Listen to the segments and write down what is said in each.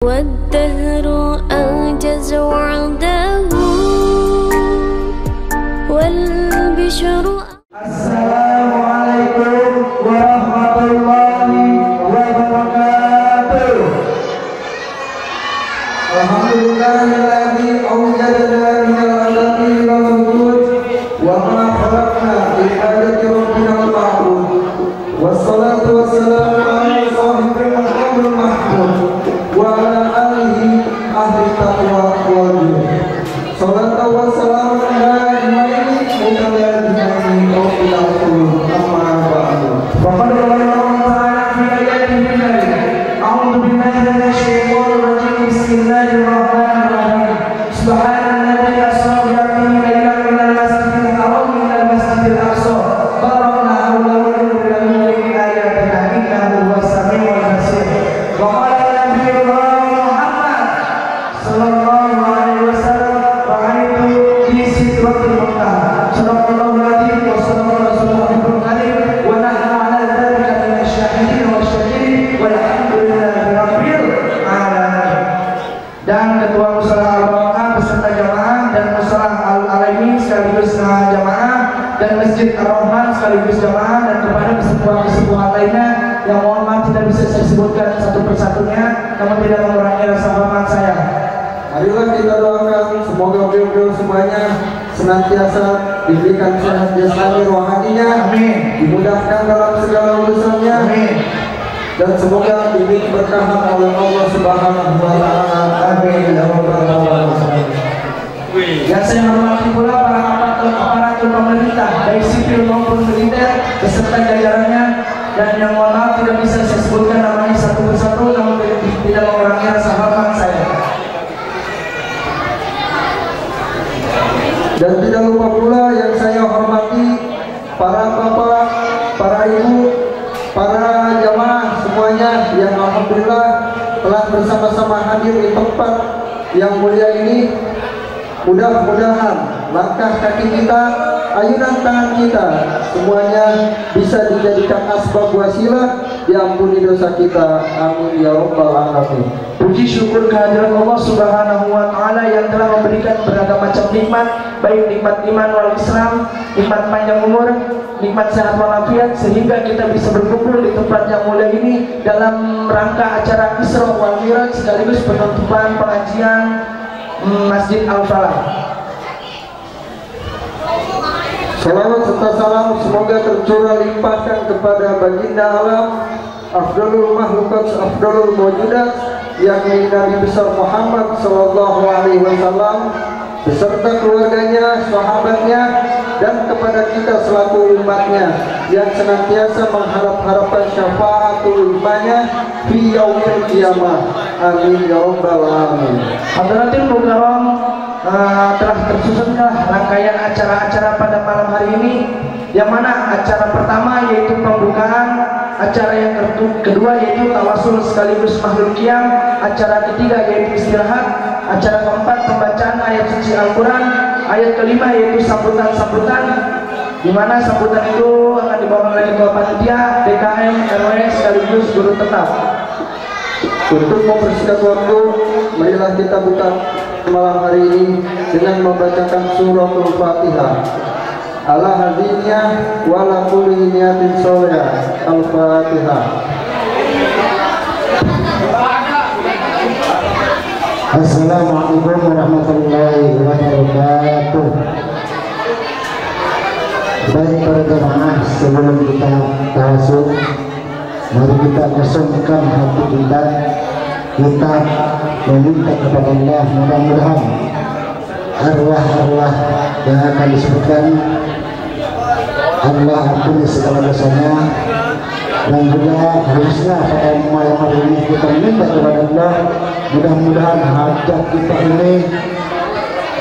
والدهر أنجز وعده والبشر. Assalamualaikum warahmatullahi wabarakatuh. Alhamdulillahilladzi awjadana minal adami ilal wujud wa ma khalaqna li rabbina ma'bud. Wassalatu wassalamu ala sahibil maqamil mahmud wa ala alihi ahli taqwa wal jud. Salatu wassalamu ala imaini mutaladdini wa ila rasul amma ba'du. Faqad qala Allah ta'ala fi ayatin karimah. A'udzu billahi minasy syaithanir rajim. Bismillahirrahmanirrahim. Subhanalladzi asra bi 'abdihi laylan minal masjidil haram ilal masjidil aqsa. Barakna hawlahu wa linuriyahu min ayatina innahu huwas samiul basir. Wa qala Nabiyyullah Muhammad sallallahu alaihi wasallam ra'aitu fi sidratil muntaha. Sadaqallahu al-'azim wa sadaqa rasulul karim wa nahnu 'ala dzalika minasy syahidin wasyakirin walhamdulillahi rabbil alamin. Dan Ketua Musyawarah Al-Barakah beserta jamaah dan Musyawarah Al-Alaimi sekaligus jamaah dan Masjid Ar-Rahman sekaligus jamaah dan kepada kesepuhan-kesepuhan lainnya yang mohon maaf tidak bisa saya sebutkan satu persatunya namun tidak mengurangi rasa hormat saya. Marilah kita doakan semoga beliau semuanya senantiasa diberikan sehat jasmani rohaninya, amin. Dimudahkan dalam segala urusannya, amin. Dan semoga diberi keberkahan oleh Allah Subhanahu wa taala, amin ya rabbal alamin. Yang saya hormati pula para aparatur pemerintah baik sipil maupun militer beserta jajarannya, dan yang mohon maaf tidak bisa saya sebutkan namanya satu persatu namun tidak mengurangi rasa hormat saya. Dan tidak lupa pula yang saya hormati para bapak, para ibu, para jamaah semuanya yang alhamdulillah telah bersama-sama hadir di tempat yang mulia ini. Mudah-mudahan langkah kaki kita, ayunan tangan kita semuanya bisa dijadikan asbab wasilah diampuni dosa kita, amin ya rabbal alamin. Puji syukur kehadirat Allah Subhanahu wa taala yang telah memberikan beragam macam nikmat, baik nikmat iman wal Islam, nikmat panjang umur, nikmat sehat walafiat, sehingga kita bisa berkumpul di tempat yang mulia ini dalam rangka acara Isra wal Miraj sekaligus penutupan pengajian Masjid Al-Falah. Salawat serta salam semoga tercurah limpahkan kepada baginda alam, afdalul makhlukat, afdalul mawjudat, yakni Nabi besar Muhammad sallallahu alaihi wasallam beserta keluarganya, sahabatnya, dan kepada kita selaku umatnya yang senantiasa mengharap-harapkan syafaatul imannya fi yaumil qiyamah, amin ya rabbal alamin. Hadratil mukarram, telah tersusunlah rangkaian acara-acara pada malam hari ini, yang mana acara pertama yaitu pembukaan, acara yang kedua yaitu tawasul sekaligus makhluk qiyam, acara ketiga yaitu istirahat, acara keempat pembacaan ayat suci Al-Quran, ayat kelima yaitu sambutan-sambutan, di mana sambutan itu akan dibawakan oleh ketua panitia, DKM, RW sekaligus guru tetap. Untuk mempersingkat waktu, marilah kita buka malam hari ini dengan membacakan suratul Fatihah. Ala hadinnya wala kulli niyatin sholihah. Al-Fatihah. Assalamualaikum warahmatullahi wabarakatuh. Baik para jemaah, sebelum kita tawasul, mari kita kosongkan hati kita meminta kepada Allah, mudah-mudahan arwah-arwah yang akan disebutkan Allah ampuni segala dosanya, dan juga harusnya pada malam hari ini kita minta kepada Allah, mudah-mudahan hajat kita ini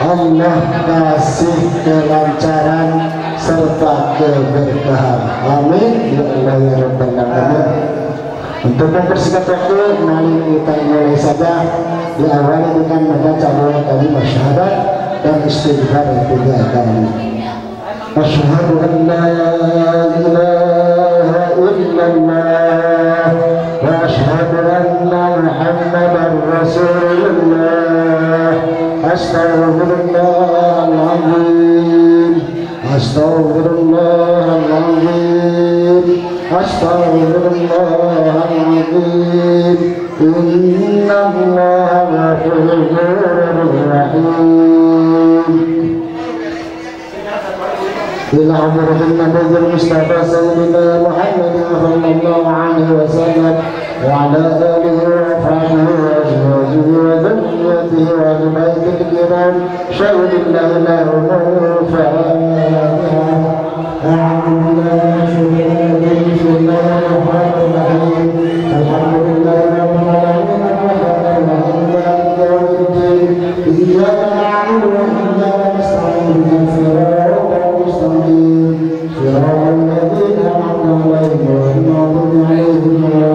Allah kasih kelancaran serta keberkahan, amin ya Allah ya rabbal alamin. Untuk mempersingkat waktu, mari kita mulai saja, diawali dengan membaca dua kalimat syahadat dan istighfar 3 kali. Asyhadu an la ilaha illallah wa asyhadu anna Muhammadar Rasulullah. Astaghfirullahaladzim, astaghfirullahaladzim, astaghfirullahaladzim. Innallaha ghafurur rahim. إلى حضرة النبي المصطفى سيدنا محمد صلى الله عليه وسلم وعلى آله وأصحابه وأزواجه وذريته وأهل بيته الكرام شهد الله لهم الفاتحة. أعوذ بالله من الشيطان الرجيم. بسم الله الرحمن الرحيم. الحمد لله رب العالمين الرحمن الرحيم مالك يوم الدين. إياك نعبد وإياك نستعين صراط المستقيم صراط الذين أنعمت عليهم غير المغضوب عليهم ولا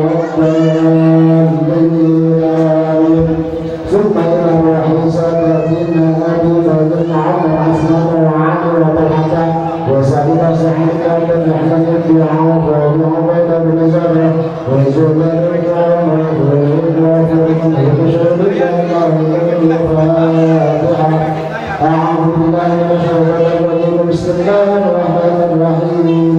الضالين. ثم إلى الرحيم سيأتينا أبي بكر عمر عثمان وعلي وطلحة وسعيد سعيد بن أحمد بن عوف وأبي عبيدة بن جابر وزبير بن عمر أعوذ بالله من الشيطان الرجيم. بسم الله الرحمن الرحيم.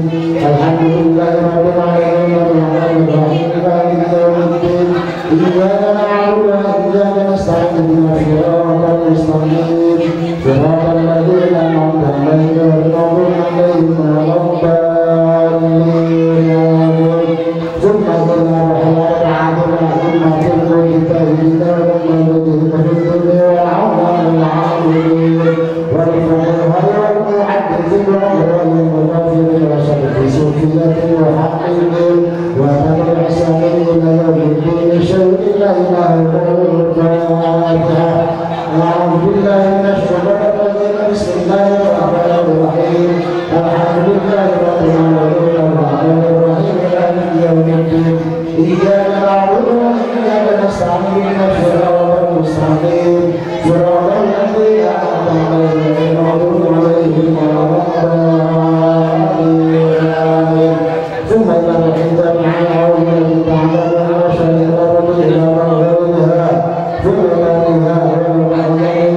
الحمد لله رب العالمين الرحمن الرحيم مالك يوم الدين. إياك نعبد وإياك نستعين اهدنا الصراط المستقيم صراط الذين أنعمت عليهم غير المغضوب عليهم ولا الضالين. ثم إلى رحمة عادنا ثم في الملك تهدينا ومن يهديه في الدنيا والعظم العالمين والفقهاء والمحدثين والمغفرين وشرف صوفية وحقهم وأهل الإحسان إلى يوم الدين شيء لا إله إلا الفاتحة. أعوذ بالله من الشيطان الرجيم. بسم الله الرحمن الرحيم. الحمد لله رب العالمين الرحمن الرحيم مالك يوم الدين. إياك نعبد وإياك نستعين صراط المستقيم صراط الذين أنعمت عليهم غير المغضوب عليهم ولا الضالين. ثم إلى الرحيم جميعا أعوذ بالله تعالى من الشيطان الرجيم إلى مغربها ثم إلى بها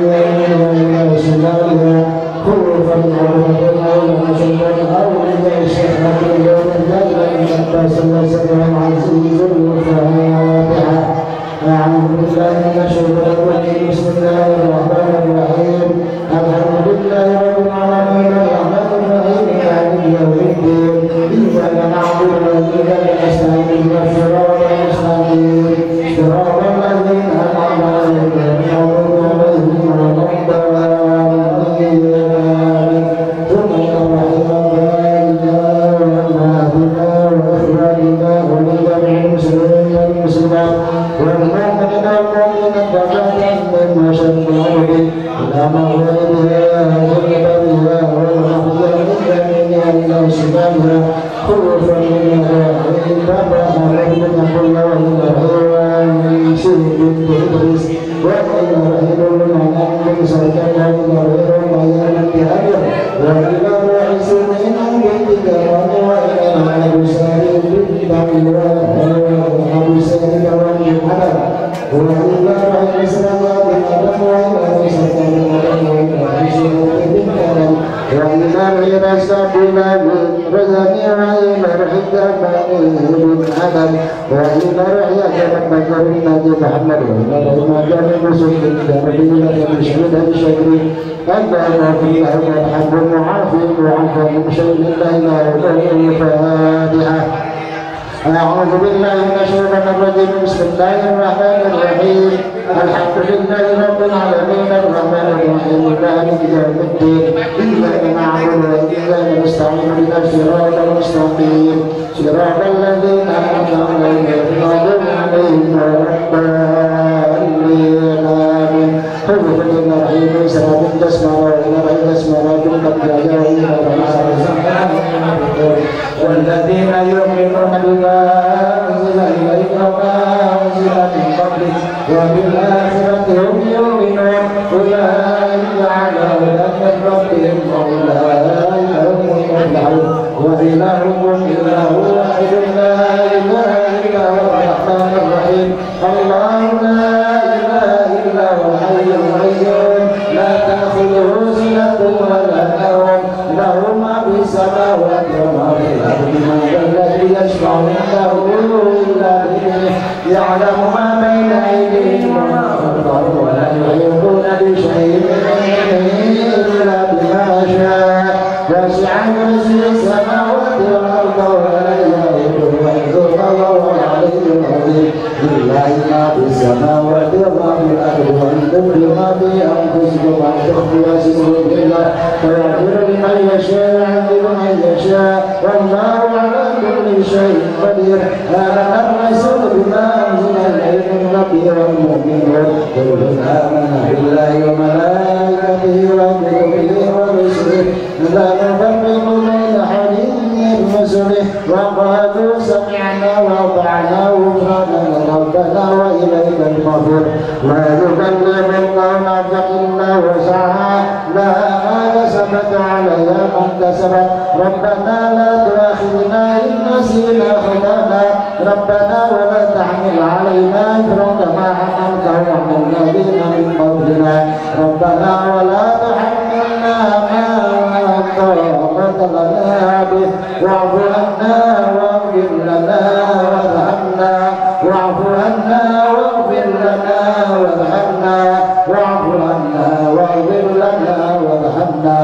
وإلى شمالها خوفا وطمعا وشكرا أو إلى الشيخ يوم الليل العباس وسلم العزيز الفاتحة. أعوذ بالله من الشيطان الرجيم. بسم الله الرحمن الرحيم. الحمد لله رب العالمين الرحمن الرحيم مالك يوم الدين. إياك نعبد وإياك نستعين اهدنا الصراط المستقيم صراط الذين أنعمت عليهم غير المغضوب عليهم ولا الضالين. ثم إلى الرحيم وأمهاتنا وإخواننا ولجميع المسلمين والمسلمات والمؤمنين والمؤمنات والكافرين من شر الأرض إلى مغربها وجنوبها والأحياء الذين إلى شمالها خوفا منها إنما أمرنا كل وإلى سيد إدريس وإلى رحيل المعنى سركنا إلى غير ميان بأجر وإلى رئيس من بيتك وإلى أبو سعيد بالتقوى وأبو سعيد والحمد وإلى رئيس رمضان بالأدب وإلى سلطان الأدب وإلى رئيس بالكرم وإلى غير سبيل رزقي وإلى الحكمة بالعدل وإلى رعية بكر النبي محمد وإلى ما كان الرسول نبينا بشهد الشكر اللهم في الله الحمد المعافي وعفو من شيء لا إله إلا الفاتحة. أعوذ بالله من الشيطان الرجيم. بسم الله الرحمن الرحيم. الحمد لله رب العالمين الرحمن الرحيم مالك يوم الدين. إياك نعبد وإياك نستعين اهدنا الصراط المستقيم صراط الذين أنعمت عليهم غير المغضوب عليهم ولا الضالين. آمين. حروف الرحيم سراب تسمع وإلى غير تسمع قد جاءوا والذين يؤمنون بما أنزل إليك وما أنزل من قبلك وبالآخرة هم يؤمنون أولئك على هدى من ربهم وأولئك هم المفلحون. وإلهكم إله واحد لا إله إلا هو الرحمن الرحيم. الله لا إله إلا هو الحي القيوم ما في الأرض وإن تبدوا ما في أنفسكم وإن تخفوا يحاسبكم بالله فيغفر لمن يشاء ويعذب من يشاء والله على كل شيء قدير. آمن الرسول بما أنزل إليه من ربه والمؤمنون كل آمن بالله وملائكته وكتبه ورسله لا نفرق بين أحد من رسله وقالوا سمعنا وأطعنا غفرانك ربنا وإليك المصير. لا يكلف الله نفسا إلا وسعها لها ما كسبت عليها ما اكتسبت ربنا لا تؤاخذنا إن نسينا أخطأنا ربنا ولا تحمل علينا إثرا كما حملته على الذين من قبلنا ربنا ولا تحملنا ما لا طاقة لنا به واعف عنا واغفر لنا وارحمنا واعف عنا واغفر لنا وارحمنا واعف عنا واغفر لنا وارحمنا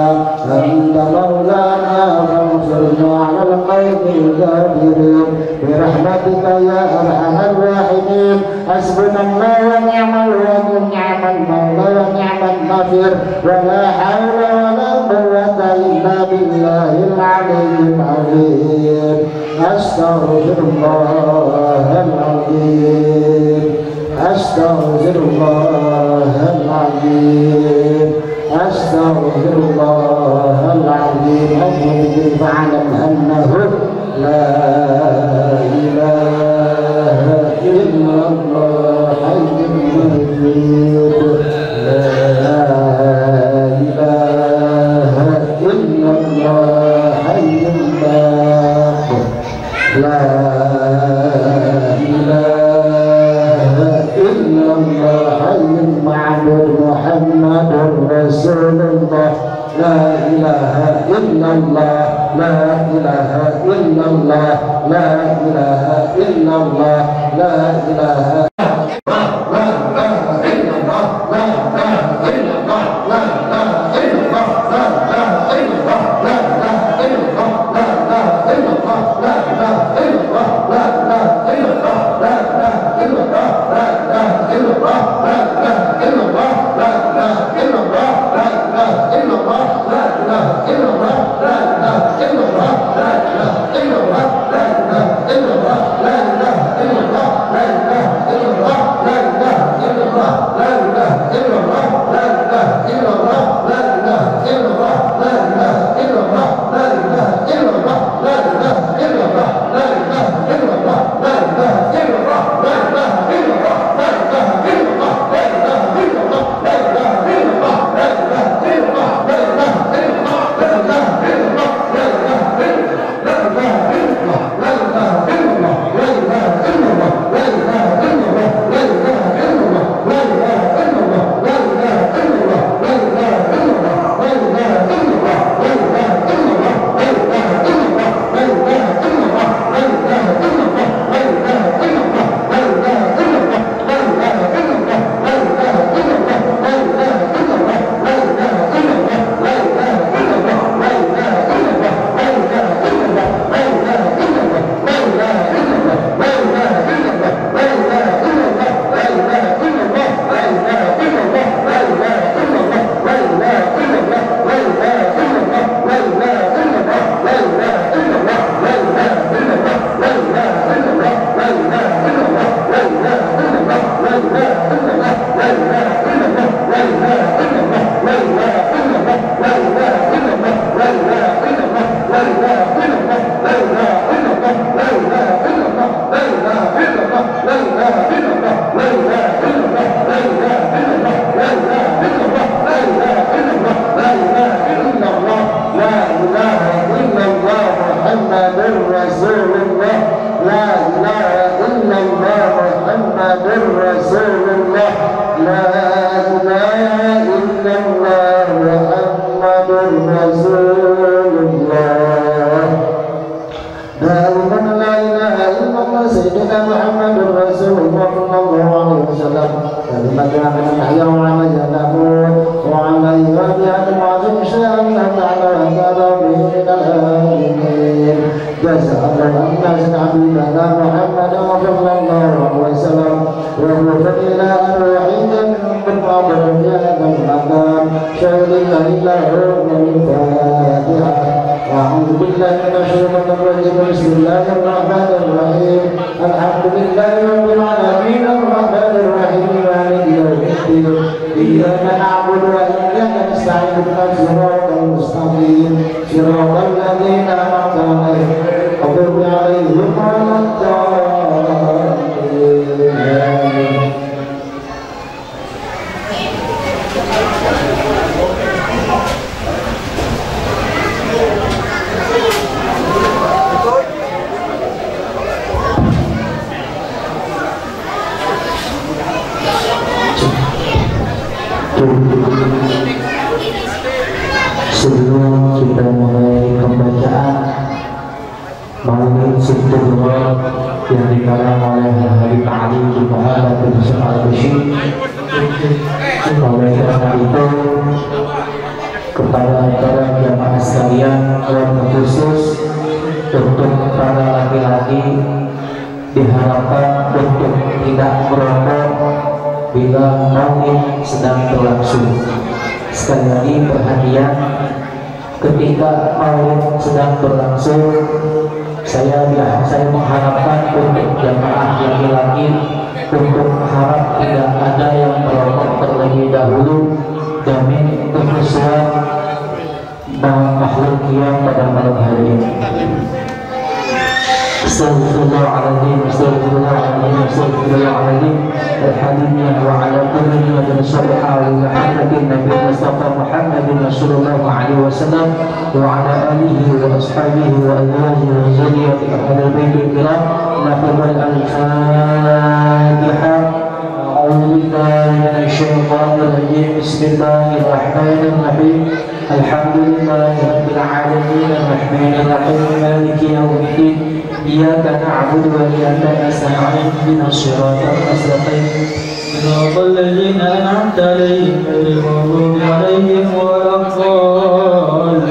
أنت مولانا فانصرنا على القوم الكافرين برحمتك يا أرحم الراحمين. حسبنا الله ونعم الوكيل نعم المولى ونعم النصير ولا حول ولا قوة إلا بالله العلي العظيم. أستغفر الله العظيم أستغفر الله العظيم أستغفر الله العظيم. أجل فاعلم أنه لا إله إلا الله حي المجيد لا إله إلا الله حي الباقي لا إله إلا الله حي المعبود محمد رسول الله لا إله إلا الله لا إله إلا الله لا إله إلا الله لا إله وهو إلى الوحيد إله إلا هو الفاتحة. أعوذ بالله من الشيطان الرجيم. بسم الله الرحمن الرحيم. الحمد لله رب العالمين الرحمن الرحيم مالك يوم الدين. إياك نعبد وإياك نستعين اهدنا الصراط المستقيم صراط الذين أنعمت عليهم غير المغضوب عليهم ولا الضالين. Sebelum kita mulai pembacaan Maulid Sibtullah yang dikarang oleh Habib Ali bin Muhammad bin Yusuf Al-Bashir, oleh karena itu kepada para jamaah sekalian, khusus untuk para laki-laki diharapkan untuk tidak merokok bila maulid sedang berlangsung. Sekali lagi perhatian, ketika maulid sedang berlangsung, saya mengharapkan untuk jamaah laki-laki untuk harap tidak ada yang merokok terlebih dahulu demi kehusuan makhluk yang pada malam hari ini. Astagfirullahaladzim, astagfirullahaladzim, astagfirullahaladzim. Alhamdulillah wa ala kulli ni'matin salihah wa Muhammadin Nabi Mustafa Muhammadin Rasulullah alaihi wasallam wa ala alihi wa ashabihi wa azwajihi wa dzurriyyatihi ahlul baitil kiram. Nafal al-Fatihah. A'udzu billahi minasy syaithanir rajim. Bismillahirrahmanirrahim. Alhamdulillahi rabbil alamin arrahmanir rahim maliki yaumiddin. Iyyaka na'budu wa iyyaka nasta'in ihdinas siratal mustaqim siratal ladzina an'amta 'alaihim ghairil maghdubi 'alaihim waladdallin.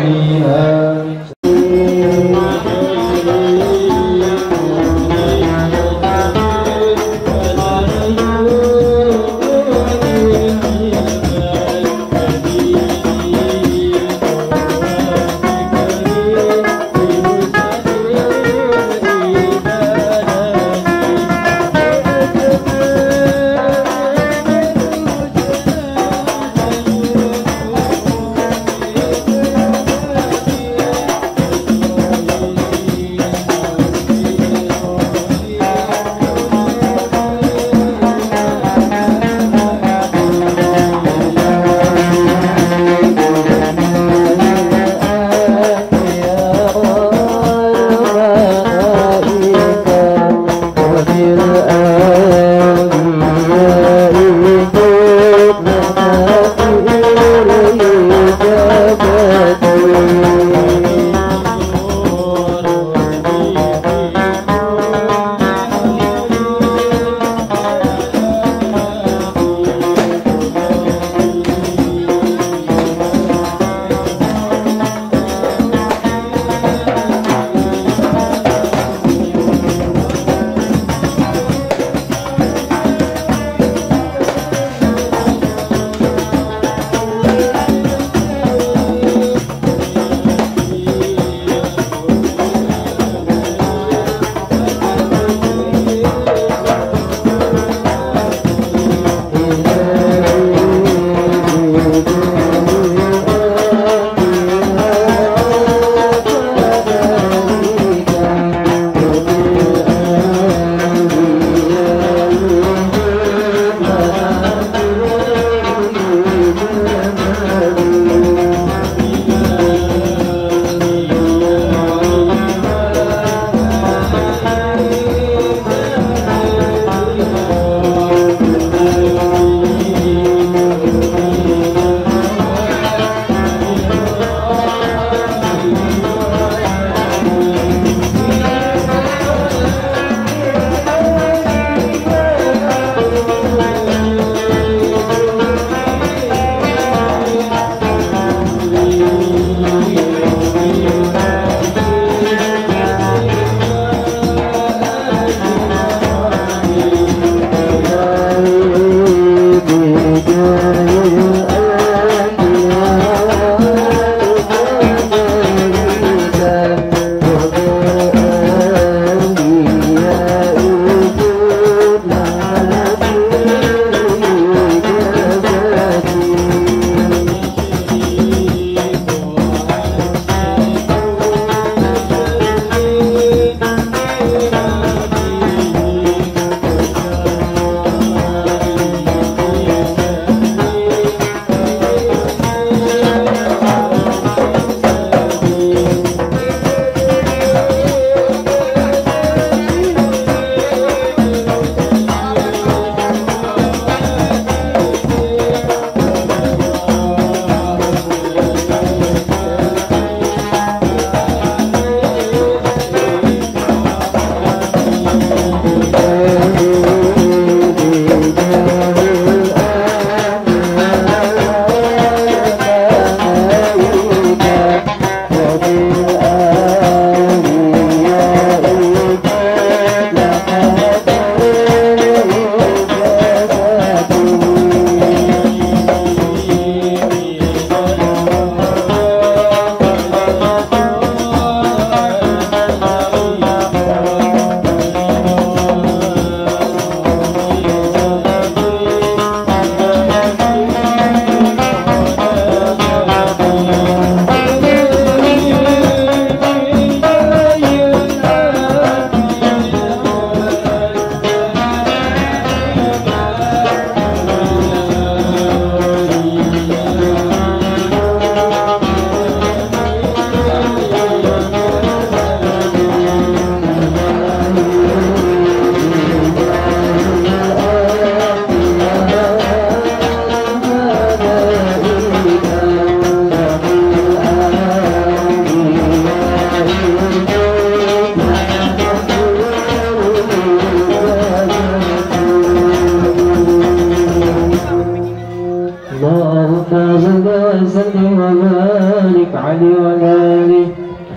وسلم وبارك عليه وعلى آله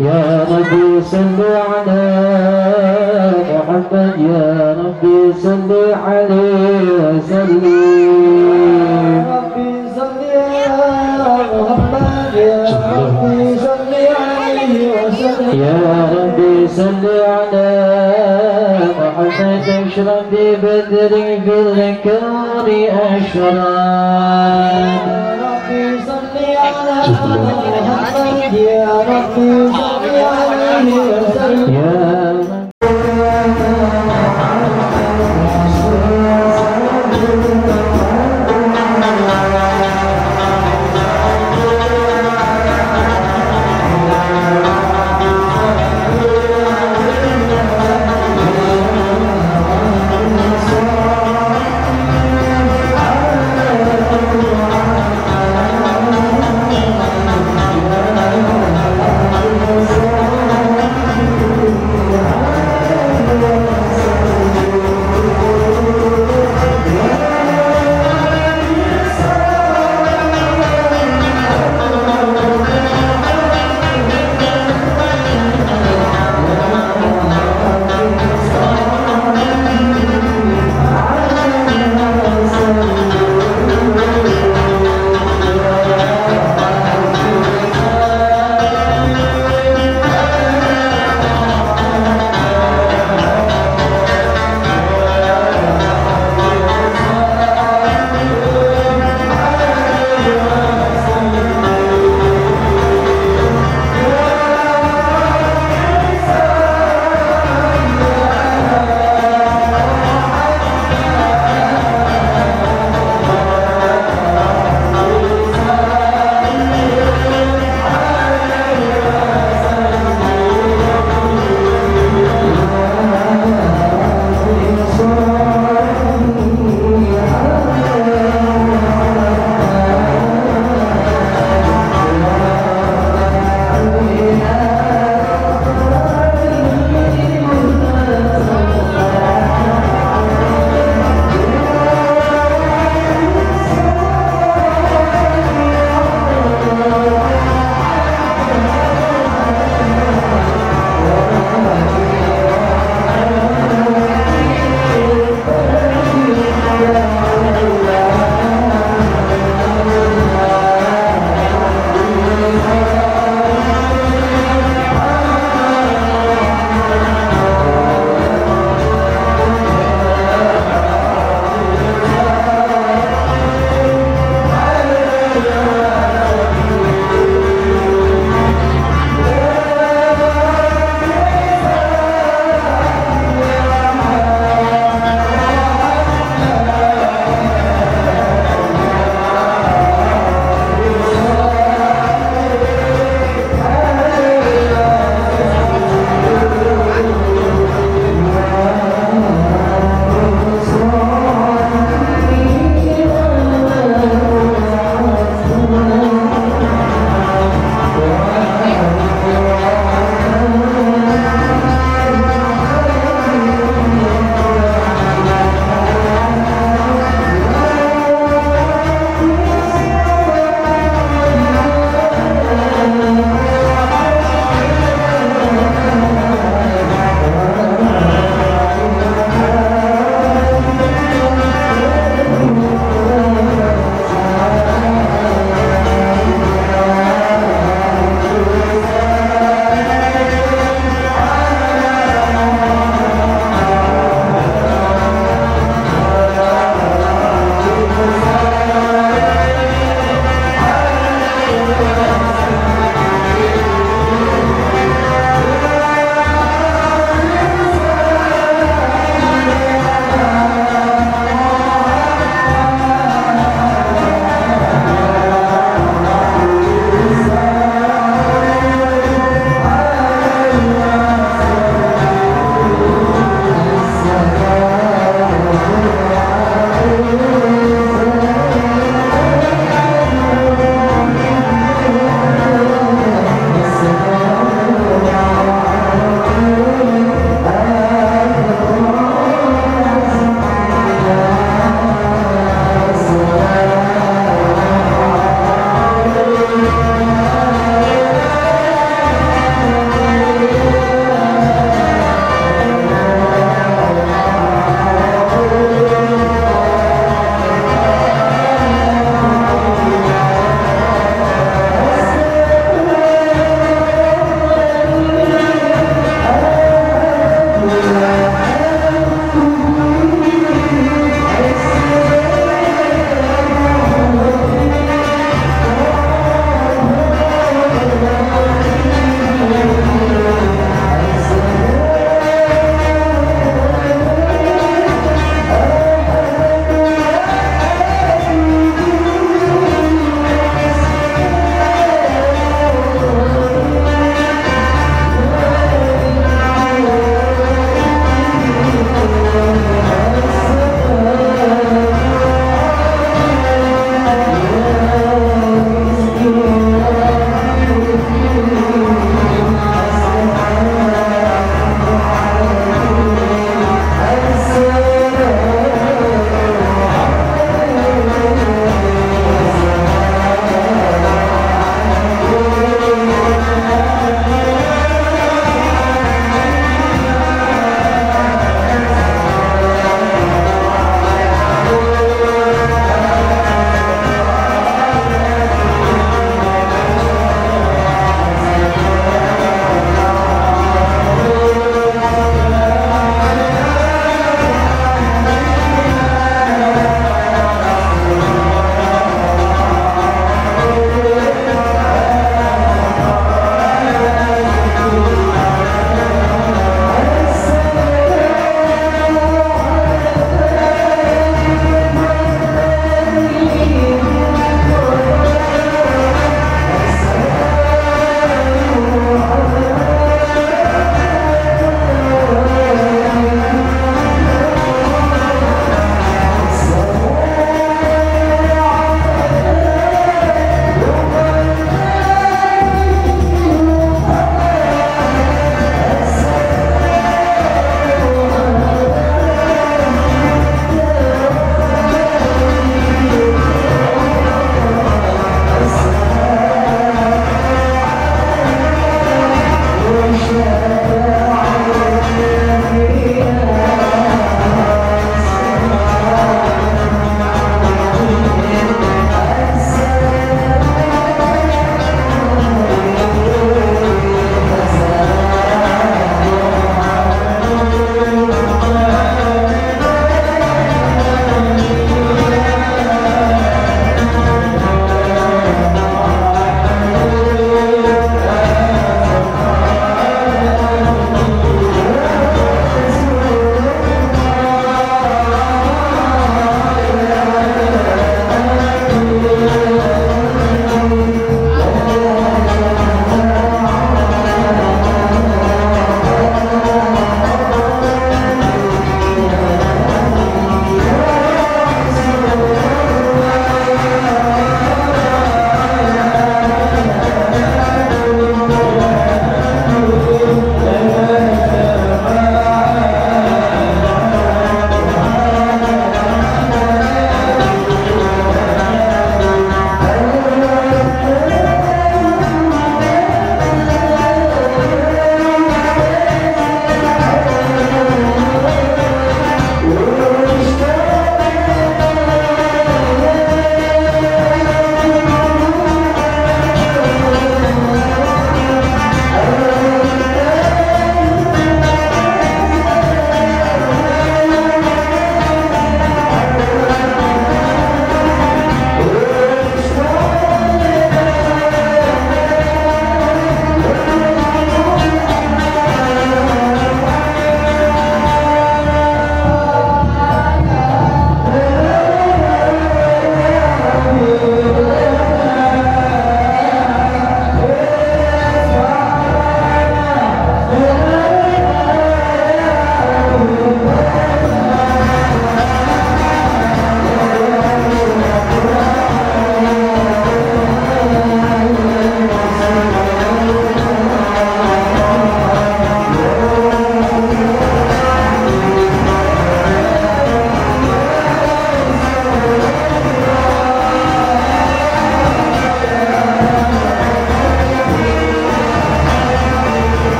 يا ربي صل على محمد يا ربي صل عليه وسلم يا ربي صل على محمد اشرف ببدر في الكون أشرار يا ربي صل عليه وسلم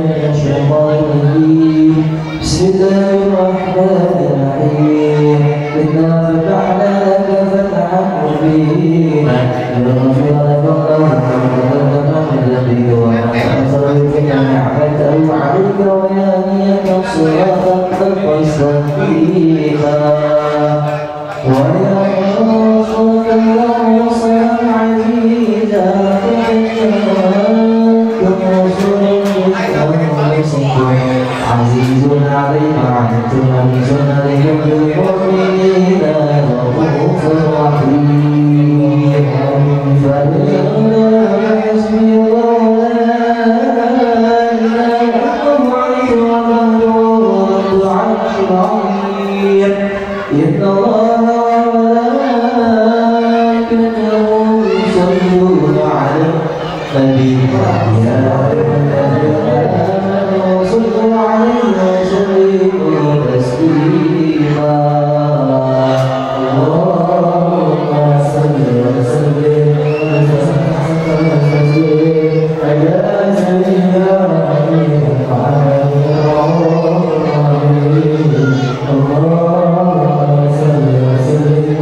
من الشيطان الرجيم. بسم الله الرحمن الرحيم. إنا فتحنا لك فتحا مبينا ليغفر لك الله ما تقدم من ذنبك وما تأخر بك نعمته عليك ويهديك صراطا مستقيما وينصرك الله نصرا عزيزا عزيز عليك عنتم حريص عليكم بالمؤمنين رؤوف رحيم. حسبي الله لا اله الا هو رب العرش العظيم. إن الله وملائكته يصلون على النبي يا أيها الذين آمنوا صلوا عليه وسلموا تسليما. اللهم صل وسلم على سيدنا محمد Allahumma salli wa sallim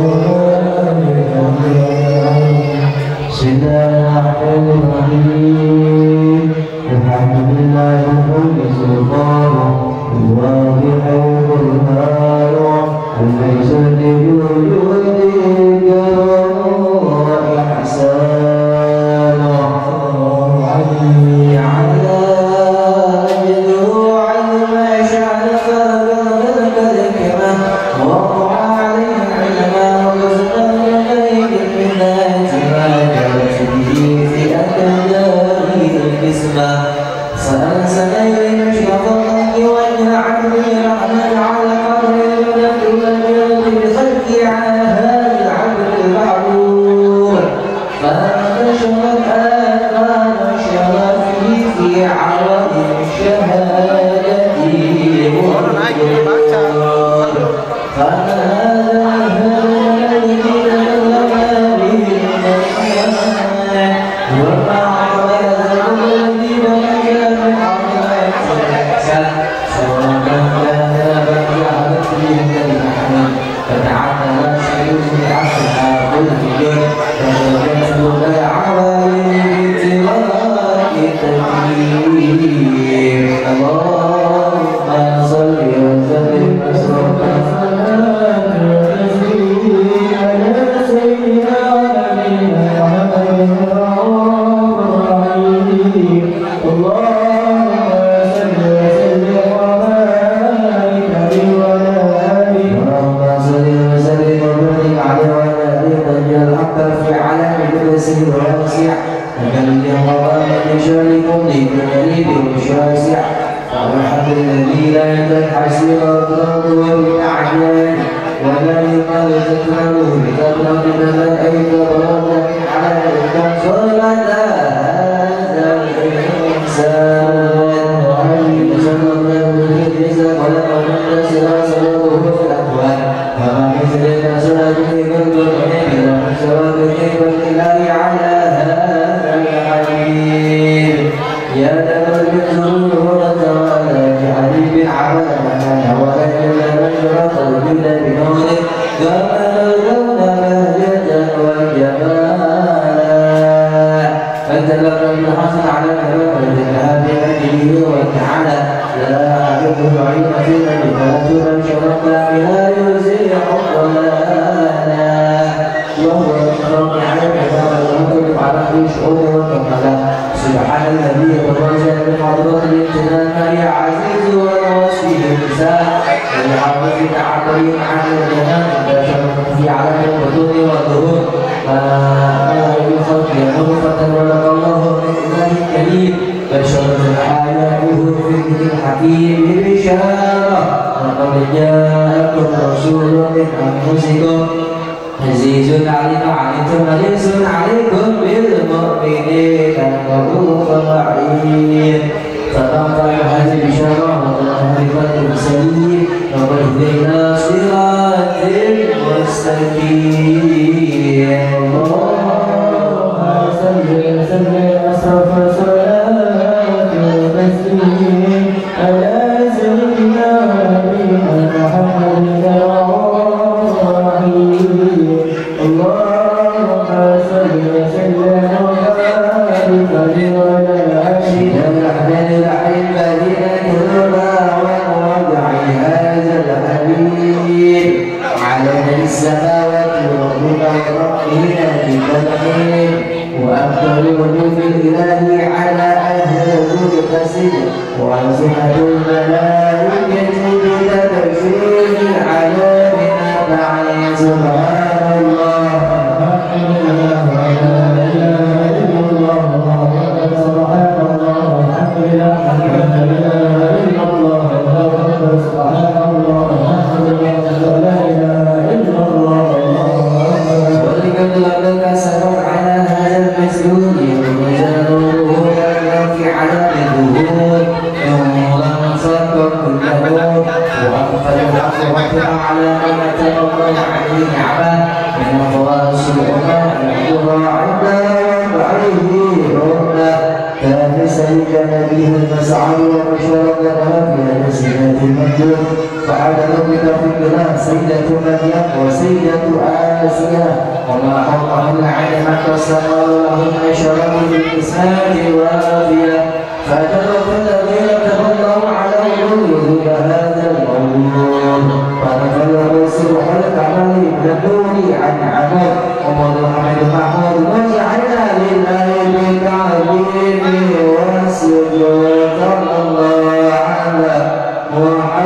الملائكة بتبشير عذابنا بعد سبحان الله سيدة مريم وسيدة آسيا وما حرمهن علمت وسمر لهن شرف بالإسلام والعافية فأدرك الذين تولوا على وجود هذا المولود فنفل الرسول حلق عليه بالنور عن عمر ومر محمد محمود وجعلنا لله بالتعظيم والسجود صلى الله على محمد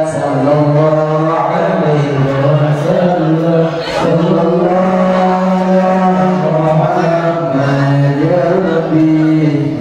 صلى الله عليه وسلم صلى الله محمد يا ربي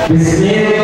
Yeah.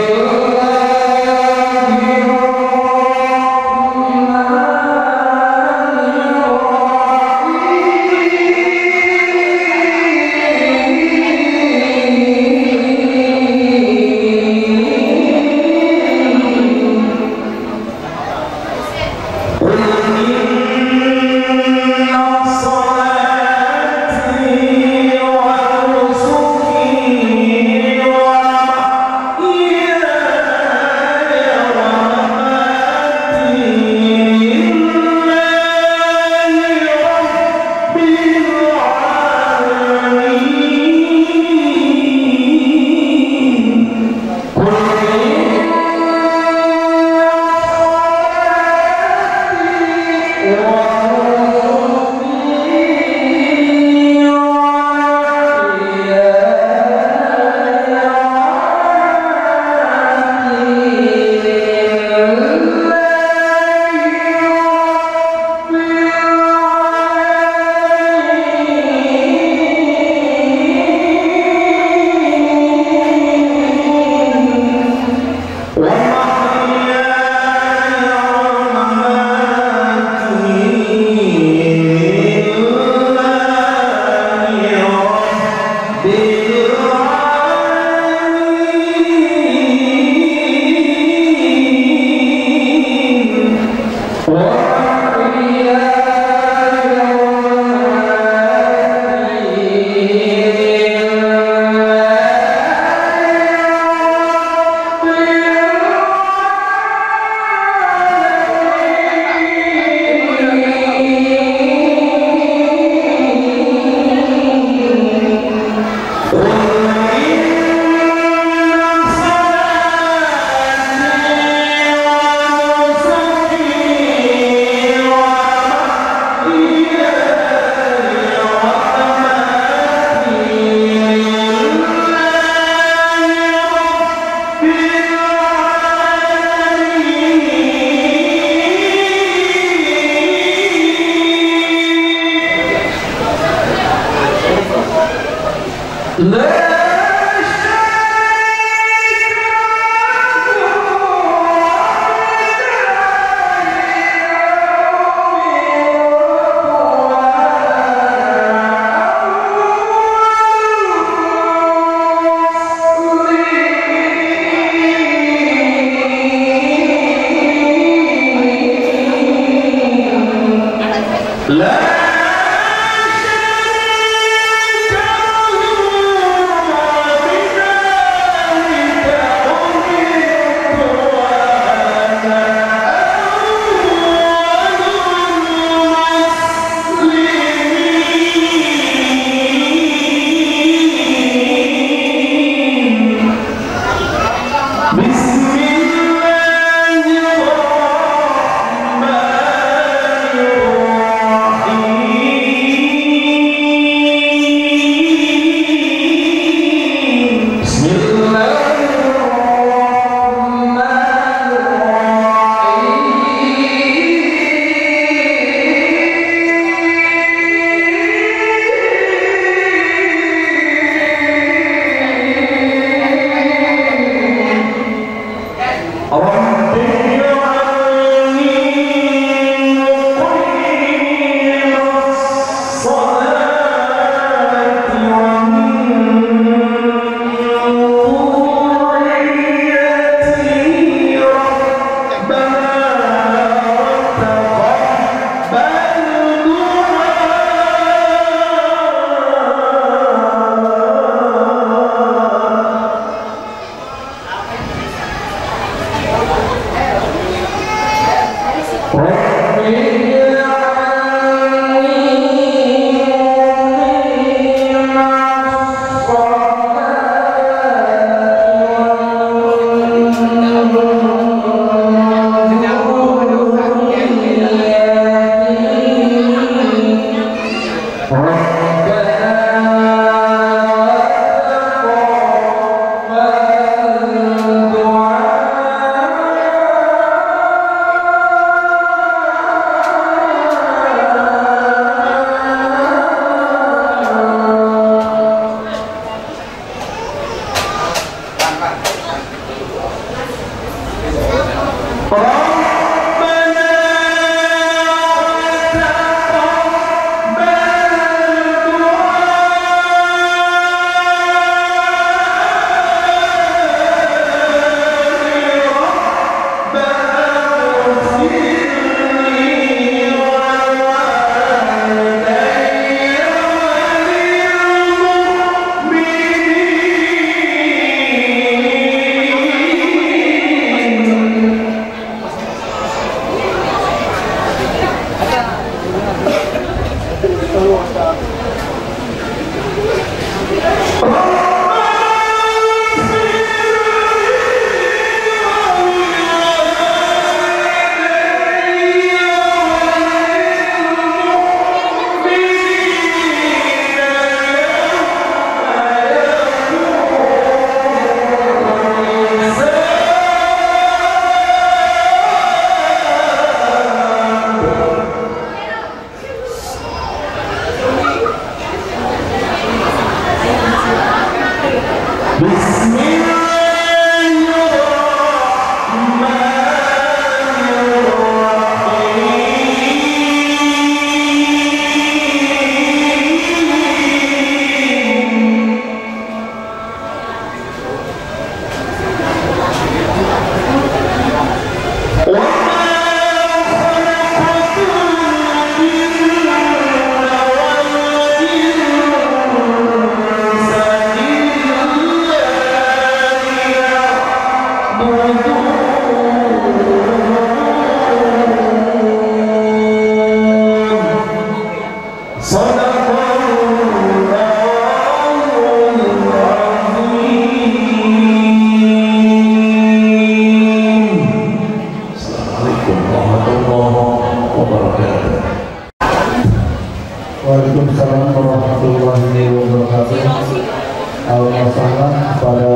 Alaihi Wasallam kepada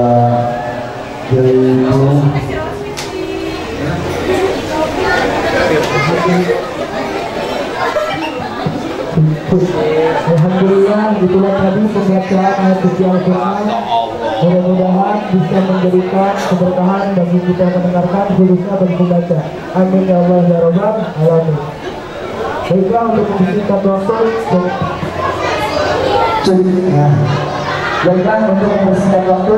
beliau. Alhamdulillah, itulah tadi pembacaan ayat suci Al-Quran. Mudah-mudahan bisa menjadikan keberkahan bagi kita mendengarkan, khususnya bagi pembaca. Amin ya Allah ya Rabbal alamin. Baiklah, untuk membersihkan waktu. Baiklah, untuk membersihkan waktu,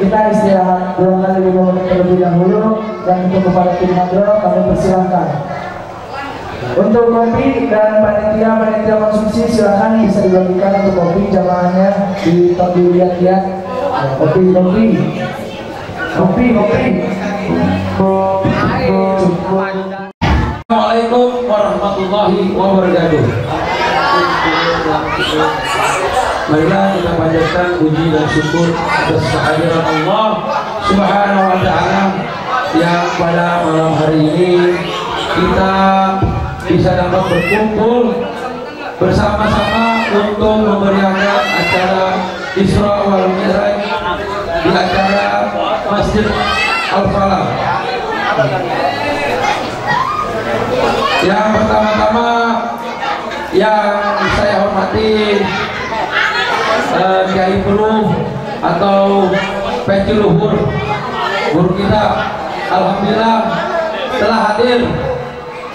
kita istirahat 2 kali 5 menit terlebih dahulu. Dan untuk kepada tim hadroh kami persilahkan. Untuk kopi dan panitia konsumsi silahkan bisa dibagikan untuk kopi jamaahnya dilihat-lihat. Kopi. Assalamualaikum warahmatullahi wabarakatuh. Marilah kita panjatkan puji dan syukur atas kehadiran Allah Subhanahu wa taala yang pada malam hari ini kita bisa dapat berkumpul bersama-sama untuk memeriahkan acara Isra wal Mi'raj di acara Masjid Al-Falah. Yang pertama-tama yang saya hormati Kiai Peluh atau Peci Luhur, guru kita, alhamdulillah telah hadir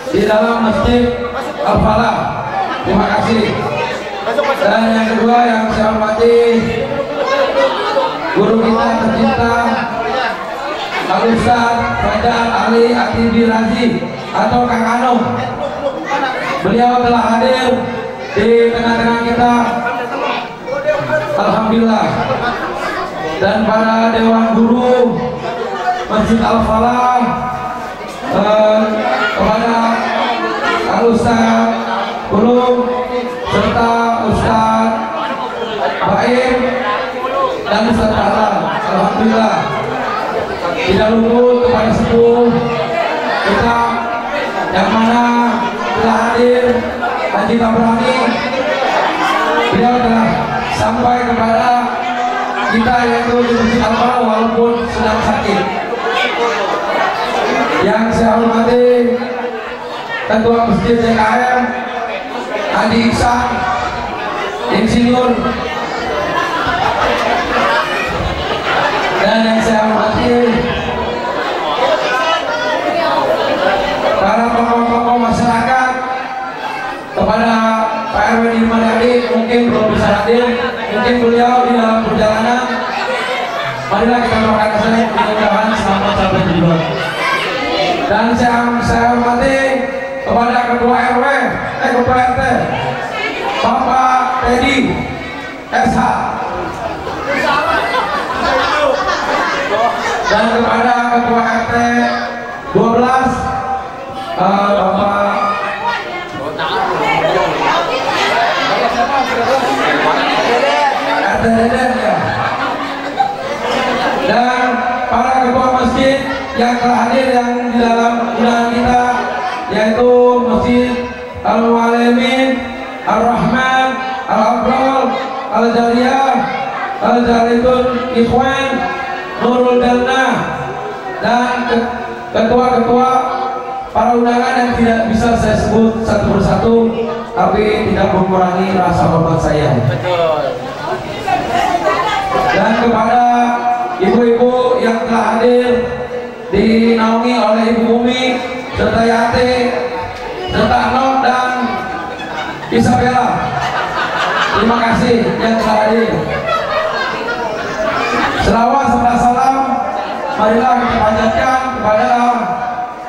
di dalam Masjid Al-Falah. Terima kasih. Dan yang kedua yang saya hormati guru kita tercinta Al-Ustaz Fajar Ali Atibi Razi atau Kang Anung. Beliau telah hadir di tengah-tengah kita, alhamdulillah. Dan para dewan guru Masjid Al-Falah, kepada Al-Ustaz Kulum serta Ustaz Baim dan Ustaz Tahlan, alhamdulillah. Tidak luput kepada sepuh kita yang mana telah hadir Haji Tabrani. Beliau telah sampai kepada kita yaitu di Masjid Al-Falah walaupun sedang sakit. Yang saya hormati Ketua Masjid JKM Adi Iksan Insinyur, dan yang saya hormati para tokoh-tokoh masyarakat, kepada Pak RW Dirmandadi mungkin belum bisa hadir, mungkin beliau di dalam perjalanan. Marilah kita doakan saja mudah-mudahan selamat sampai tujuan. Dan saya hormati kepada Ketua RW, Ketua RT, Bapak Teddy SH, dan kepada Ketua RT 12 Bapak RT Deden ya, dan para ketua masjid yang telah hadir yang di dalam undangan kita, yaitu Masjid Al-Mu'alimin, Ar-Rahman, Al-Abrol, Al-Jariyah, Al-Jaritun Ikhwan, Nurul Jannah, dan ketua-ketua para undangan yang tidak bisa saya sebut satu persatu, tapi tidak mengurangi rasa hormat saya. Dan kepada ibu-ibu yang telah hadir dinaungi oleh Ibu Umi serta Yati serta Anok dan Isabella, terima kasih yang telah hadir. Selawat serta salam marilah kita panjatkan kepada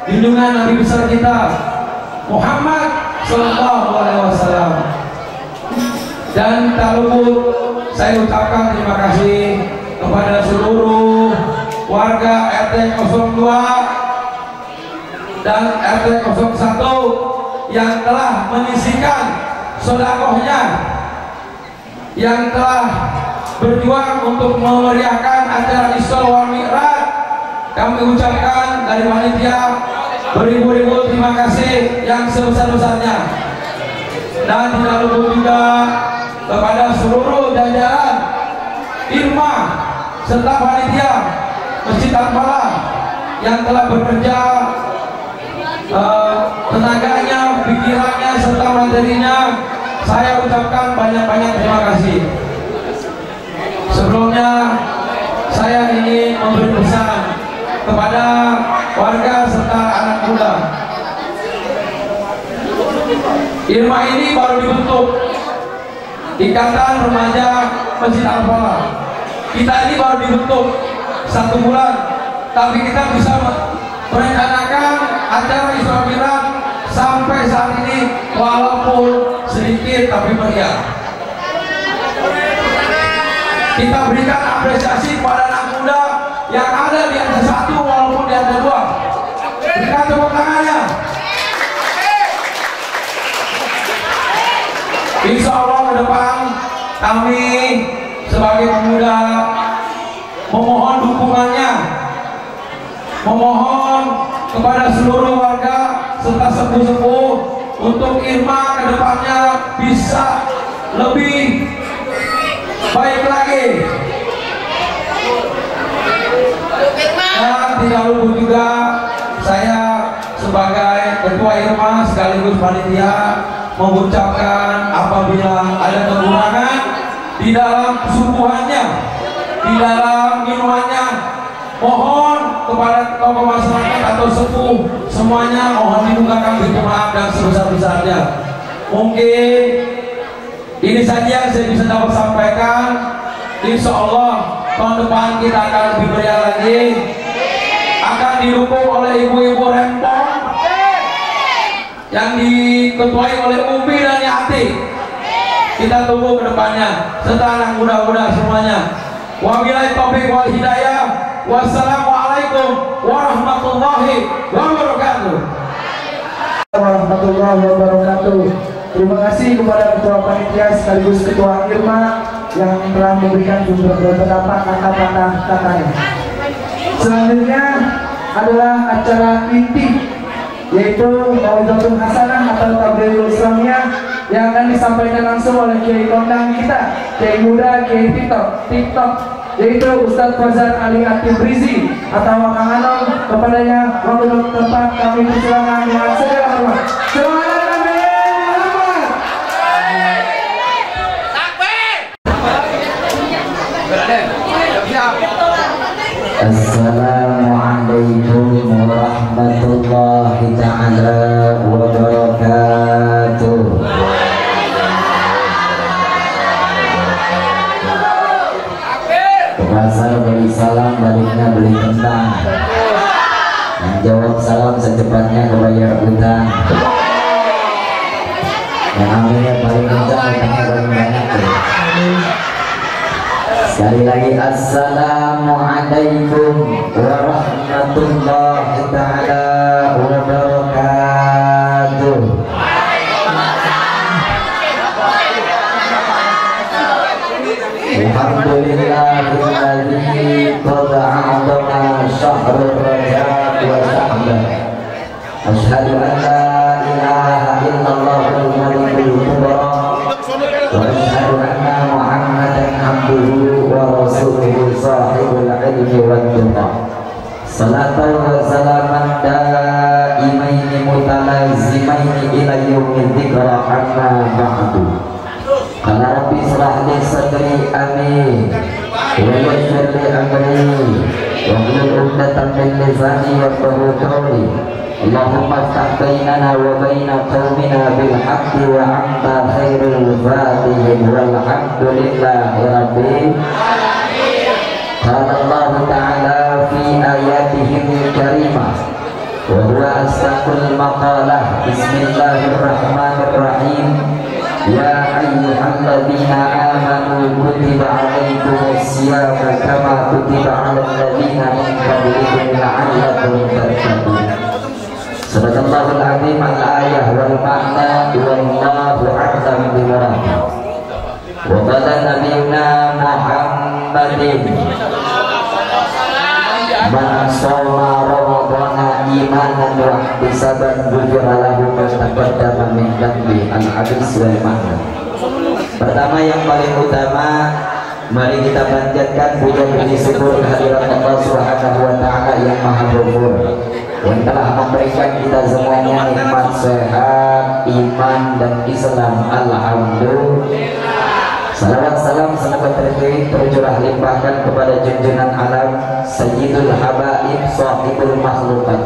junjungan Nabi besar kita Muhammad Sallallahu Alaihi Wasallam. Dan tak luput saya ucapkan terima kasih kepada seluruh warga RT 02 dan RT 01 yang telah menyisihkan sedekahnya, yang telah berjuang untuk memeriahkan acara Isra wal Mi'raj. Kami ucapkan dari panitia beribu-ribu terima kasih yang sebesar-besarnya. Dan tidak lupa juga kepada seluruh jajaran Irma serta panitia Masjid Al-Falah yang telah bekerja tenaganya, pikirannya serta materinya. Saya ucapkan banyak-banyak terima kasih. Sebelumnya saya ingin memberi pesan kepada warga serta anak muda. Irma ini baru dibentuk, Ikatan Remaja Masjid Al-Falah. Kita ini baru dibentuk 1 bulan, tapi kita bisa merencanakan acara Isra Mi'raj sampai saat ini walaupun sedikit tapi meriah. Kita berikan apresiasi kepada anak muda yang ada di atas 1 walaupun di atas 2. Berikan tepuk tangannya. Insya Allah ke depan kami sebagai pemuda memohon dukungannya, memohon kepada seluruh warga serta sepuh-sepuh untuk Irma ke depannya bisa lebih baik lagi. Dan tidak lupa juga saya sebagai ketua Irma sekaligus panitia mengucapkan apabila ada kekurangan di dalam subuhannya, di dalam minumannya, mohon kepada tokoh masyarakat atau sepuh semuanya mohon dibukakan pintu maaf dan sebesar-besarnya. Mungkin ini saja yang saya bisa dapat sampaikan. Insya Allah tahun depan kita akan lebih meriah lagi, akan didukung oleh ibu-ibu rempong yang diketuai oleh Umi dan Yati. Kita tunggu ke depannya serta anak muda-muda semuanya. Wabillahi taufiq wal hidayah. Wassalamualaikum warahmatullahi wabarakatuh. Warahmatullahi wabarakatuh. Terima kasih kepada ketua panitia sekaligus ketua Irma yang telah memberikan beberapa kata-katanya. Selanjutnya adalah acara inti, yaitu Mau'izatul Hasanah atau Tabligh Islamiyah yang akan disampaikan langsung oleh Kiai kondang kita, Kiai muda, Kiai TikTok, yaitu Ustadz Fazal Ali At-Tibrizi atau Kang Anom. Kepadanya waktu tempat kami persilakan dengan segala hormat. Silakan kami hormat. Assalamualaikum warahmatullahi ta'ala wabarakatuh. Pasar beri salam, baliknya beli kentang. Menjawab salam secepatnya kebayar utang. Yang ambilnya paling kencang, utangnya paling banyak. Sekali lagi assalamualaikum warahmatullahi ta'ala wabarakatuh. Alhamdulillahilladzi qad a'adana syahrul rajab wa syahban. Asyhadu an la ilaha illallahul malikul kubra wa asyhadu anna Muhammadan abduhu wa rasuluhu sahibul ilmi wal tuqa. Salatan wa salaman daimaini mutalazimaini ila yaumil dzikra amma ba'du. Qala rabbi shrah li sadri amin wa yassir li amri wa hlul 'uqdatam min lisani yafqahu qawli. Allahumma iftah bainana wa baina qaumina bil haqqi wa anta khairul fatihin walhamdulillahi rabbil alamin. Qala Allah ta'ala fi ayatihil karimah wa huwa asdaqul maqalah. Bismillahirrahmanirrahim. Ya ayyuhalladzina amanu kutiba alaikumus syiyamu kama kutiba alal ladzina min qablikum la'allakum tattaqun. Sadaqallahul azim. Al-ayah wal ma'na wallahu a'lam bimurad. Wa qala nabiyuna Muhammadin man shoma ramadhana imanan wa ihtisaban ghufira lahu ma taqaddama min dhanbi. Al-hadis wal ma'na. Pertama yang paling utama, Mari kita panjatkan puja puji syukur kehadirat Allah Subhanahu wa taala yang Maha Ghafur yang telah memberikan kita semuanya nikmat sehat, iman dan Islam. Alhamdulillah. Salawat salam semoga tercurah limpahkan kepada junjungan alam Sayyidul Habaib Shahibul Makhlukat,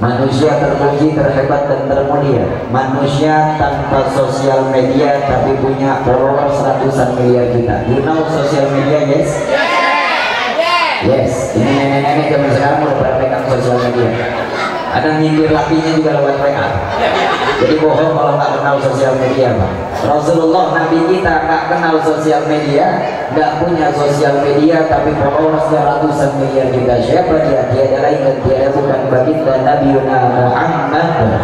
manusia terpuji, terhebat dan termulia, manusia tanpa sosial media tapi punya followers ratusan miliar kita. You know sosial media, yes? Yes, ini nenek-nenek zaman sekarang mulai praktekkan sosial media. Ada nyindir lakinya juga lewat WA. Jadi bohong kalau nggak kenal sosial media, Pak. Rasulullah Nabi kita nggak kenal sosial media, nggak punya sosial media, tapi followersnya ratusan miliar juga. Siapa dia? Dia adalah lain dan tiada bukan baginda Nabi Muhammad.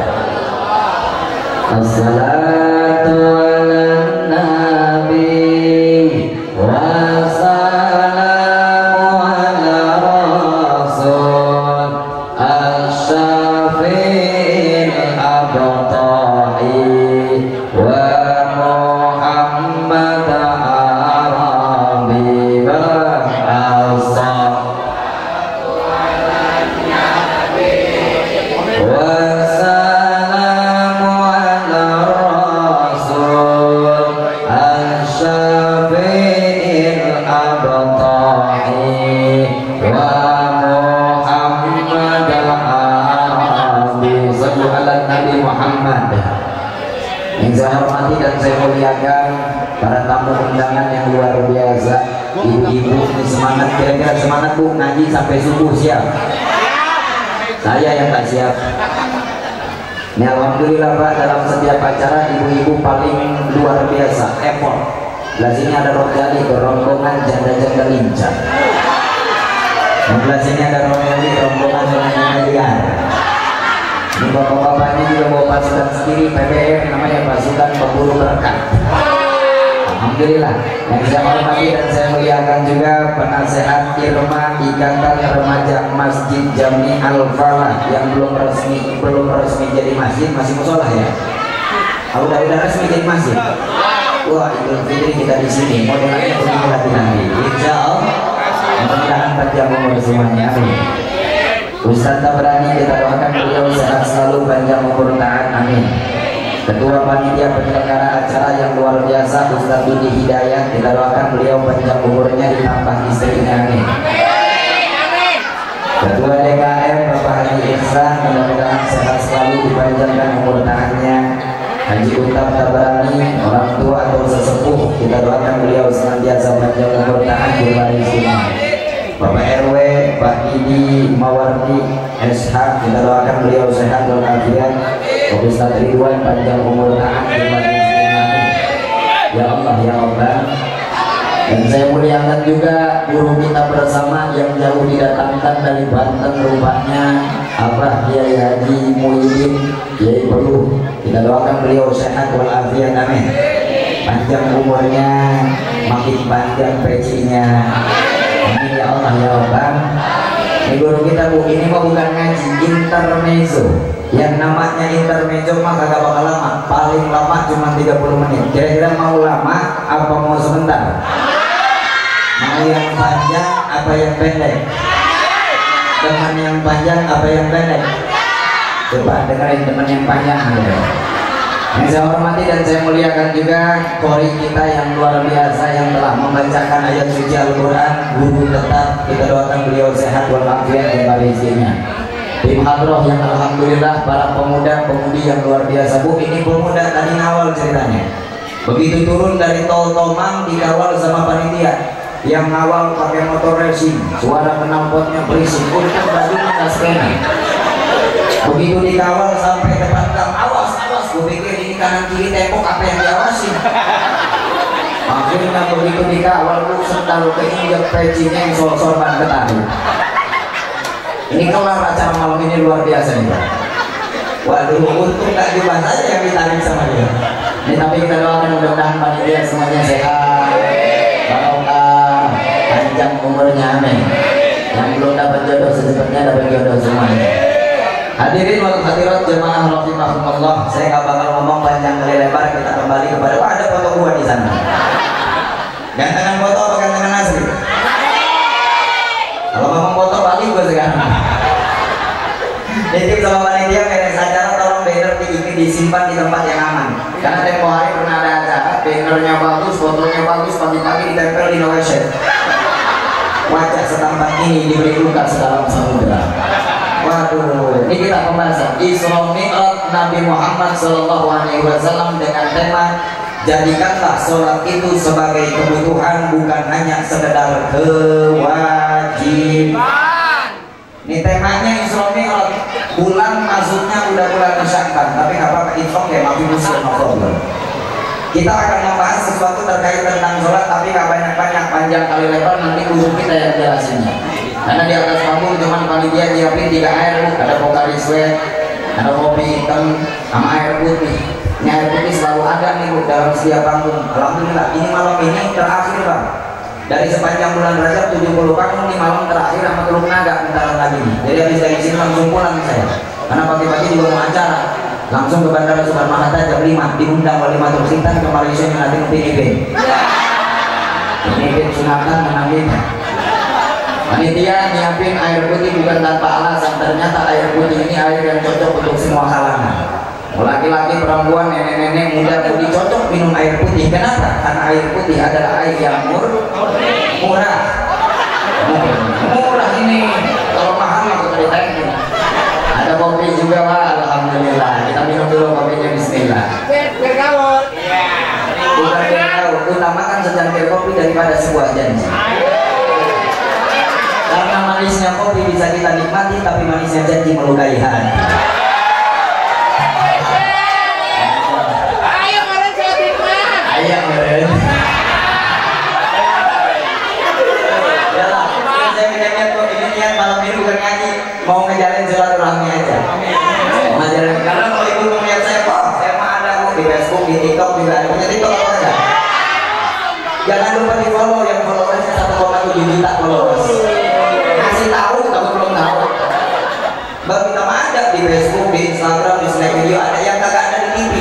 Assalatu ala Nabi wassalamu ala Rasul Asy-Syafi'il Abtahi wa Muhammad Arabi wassalamu ala Rasul Asy-Syafi'il Abtahi wa Muhammad Arabi. Sallu ala Nabi Muhammad. Yang saya hormati dan saya muliakan para tamu undangan yang luar biasa, ibu-ibu, semangat, kira-kira semangat Bu ngaji sampai subuh siap? Saya yang tak siap. Ini alhamdulillah Pak, dalam setiap acara ibu-ibu paling luar biasa, effort. Belah sini ada Rojali, rombongan janda-janda lincah. Belah sini ada rombongan janda liar. Ini bapak-bapaknya juga bawa pasukan sendiri, PBM namanya pasukan pemburu berkat. Alhamdulillah. Yang saya hormati dan saya muliakan juga penasehat Irma Ikatan Remaja Masjid Jami Al-Falah yang belum resmi jadi masjid, masih musola ya. Udah resmi jadi masjid. Wah, Idul Fitri kita di sini. Modelannya begitu nanti. Insya Allah. Mudah-mudahan panjang umur semuanya. Amin. Ustaz Tabrani kita doakan beliau sehat selalu, panjang umur, taat, amin. Ketua panitia penyelenggara acara yang luar biasa Ustaz Budi Hidayat, kita doakan beliau panjang umurnya, ditambah istrinya, amin. Ketua DKM Bapak Haji Ihsan, mudah-mudahan sehat selalu, dipanjangkan umur taatnya. Haji Utap Tabrani, orang tua atau sesepuh, kita doakan beliau senantiasa panjang umur, taat, berbaris iman. Bapak RW, Pak Didi, Mawardi, SH, kita doakan beliau sehat walafiat. Ustaz Ridwan panjang umur, taat, berbaris iman. Ya Allah, ya Allah. Dan saya muliakan juga guru kita bersama yang jauh didatangkan dari Banten, rupanya Abah Kiai Haji Muhyiddin Kiai Peluh. Kita doakan beliau sehat walafiat, amin. Panjang umurnya, makin panjang pecinya. Amin ya Allah ya Rabbal. Ini guru kita Bu, ini mah bukan ngaji, intermezzo. Yang namanya intermezzo mah kagak bakal lama, paling lama cuma 30 menit. Kira-kira mau lama apa mau sebentar? Mau yang panjang apa yang pendek? Teman yang panjang apa yang pendek? Coba dengerin teman yang panjang ya. Yang saya hormati dan saya muliakan juga kori kita yang luar biasa yang telah membacakan ayat suci Al-Quran, guru tetap, kita doakan beliau sehat walafiat dan barisinnya. Tim hadroh yang alhamdulillah para pemuda-pemudi yang luar biasa. Bu, ini pemuda tadi ngawal ceritanya. Begitu turun dari tol Tomang dikawal sama panitia. Yang ngawal pakai motor racing, suara knalpotnya berisik, untung bajunya nggak skena. Begitu dikawal sampai depan gang, awas, gue pikir ini kanan kiri tembok, apa yang diawasin? Akhirnya begitu dikawal, lu sendal keinjak pecinya yang sorban ketahui. Ini kelar acara malam ini luar biasa nih Pak. Waduh, untung gak dibahas aja yang ditarik sama dia. Ini tapi kita doakan mudah-mudahan panitia semuanya sehat, barokah, panjang umurnya, amin. Yang belum dapat jodoh secepatnya dapat jodoh semuanya. Hadirin wal hadirat jemaah rahimahumullah, saya gak bakal ngomong panjang kali lebar, kita kembali kepada ada foto gua di sana. Gantengan foto apa gantengan Karena tempo hari pernah ada acara, bannernya bagus, fotonya bagus, pagi-pagi ditempel di Indonesia. Wajah setampan ini diberi luka sedalam samudera. Waduh, ini kita pembahasan Isra Mi'raj Nabi Muhammad SAW dengan tema jadikanlah sholat itu sebagai kebutuhan, bukan hanya sekedar kewajiban. Ini temanya Isra Mi'raj. Bulan masuknya udah bulan Sya'ban, tapi nggak apa-apa, itu kayak masih muslim problem. Kita akan membahas sesuatu terkait tentang sholat, tapi nggak banyak-banyak, panjang kali lebar, nanti guru kita yang jelasinnya. Karena di atas panggung cuman panitia nyiapin 3 air, ada Pokari Sweat, ada kopi hitam, sama air putih. Ini air putih selalu ada nih Bu dalam setiap panggung. Alhamdulillah, ini malam ini terakhir Bang. Dari sepanjang bulan Rajab 70 panggung, ini malam terakhir sama Teluk Naga bentar lagi nih. Jadi habis dari sini langsung pulang saya. Karena pagi-pagi juga mau acara. Langsung ke Bandara Soekarno Hatta jam 5, diundang wali Matur Sintan ke Malaysia nanti Pinipin. Pinipin sunatan menambil. Panitia nyiapin air putih bukan tanpa alasan. Ternyata air putih ini air yang cocok untuk semua kalangan. Laki-laki, perempuan, nenek-nenek, muda-mudi cocok minum air putih. Kenapa? Karena air putih adalah air yang murah. Murah ini. Kalau mahal aku ceritain. Ada kopi juga Pak, alhamdulillah. Kita minum dulu kopinya, bismillah. Bukan bergaul, utamakan secangkir kopi daripada sebuah janji. Karena manisnya kopi bisa kita nikmati, tapi manisnya janji melukai hati. Ayo meren sholat hikmah. Ayo meren. Yalah, saya niat kok ini niat malam ini bukan ngaji, mau ngejalin silaturahmi aja. Mau ngajarin, karena kalau ibu mau lihat saya kok, saya mah ada kok di Facebook, di TikTok juga ada. Punya TikTok apa enggak? Jangan lupa di follow, yang followersnya 1,7 juta followers. Kasih tahu kamu belum tahu. Bang kita mah ada di Facebook, di Instagram, di Snap Video, ada yang kagak ada di TV.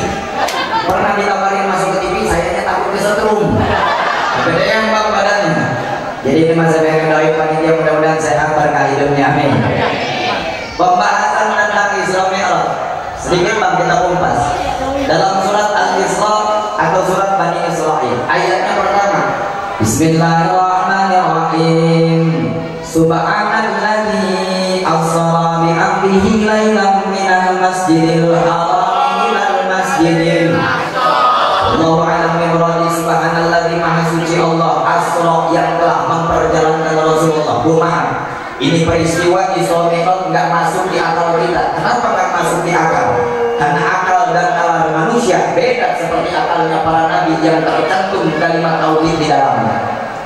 Pernah ditawarin masuk ke TV, sayangnya takut kesetrum. Gedean Bang badannya. Jadi ini masa yang dari panitia, mudah-mudahan sehat berkah hidupnya, amin. Pembahasan tentang Isra Mi'raj sedikit Bang kita kumpas dalam surat Al-Isra atau surat Bani Israil. Ayatnya pertama, Bismillahirrahmanirrahim. Subhanalladzi asra bi 'abdihi lailan minal masjidil haram ilal masjidil Allahu a'lam bi muradi. Subhanalladzi maha suci Allah asra yang telah memperjalankan Rasulullah. Maaf, ini peristiwa Isra Mi'raj nggak masuk di akal kita. Kenapa nggak masuk di akal? Karena akal dan nalar manusia beda seperti akalnya para nabi yang tercantum kalimat tauhid di dalamnya.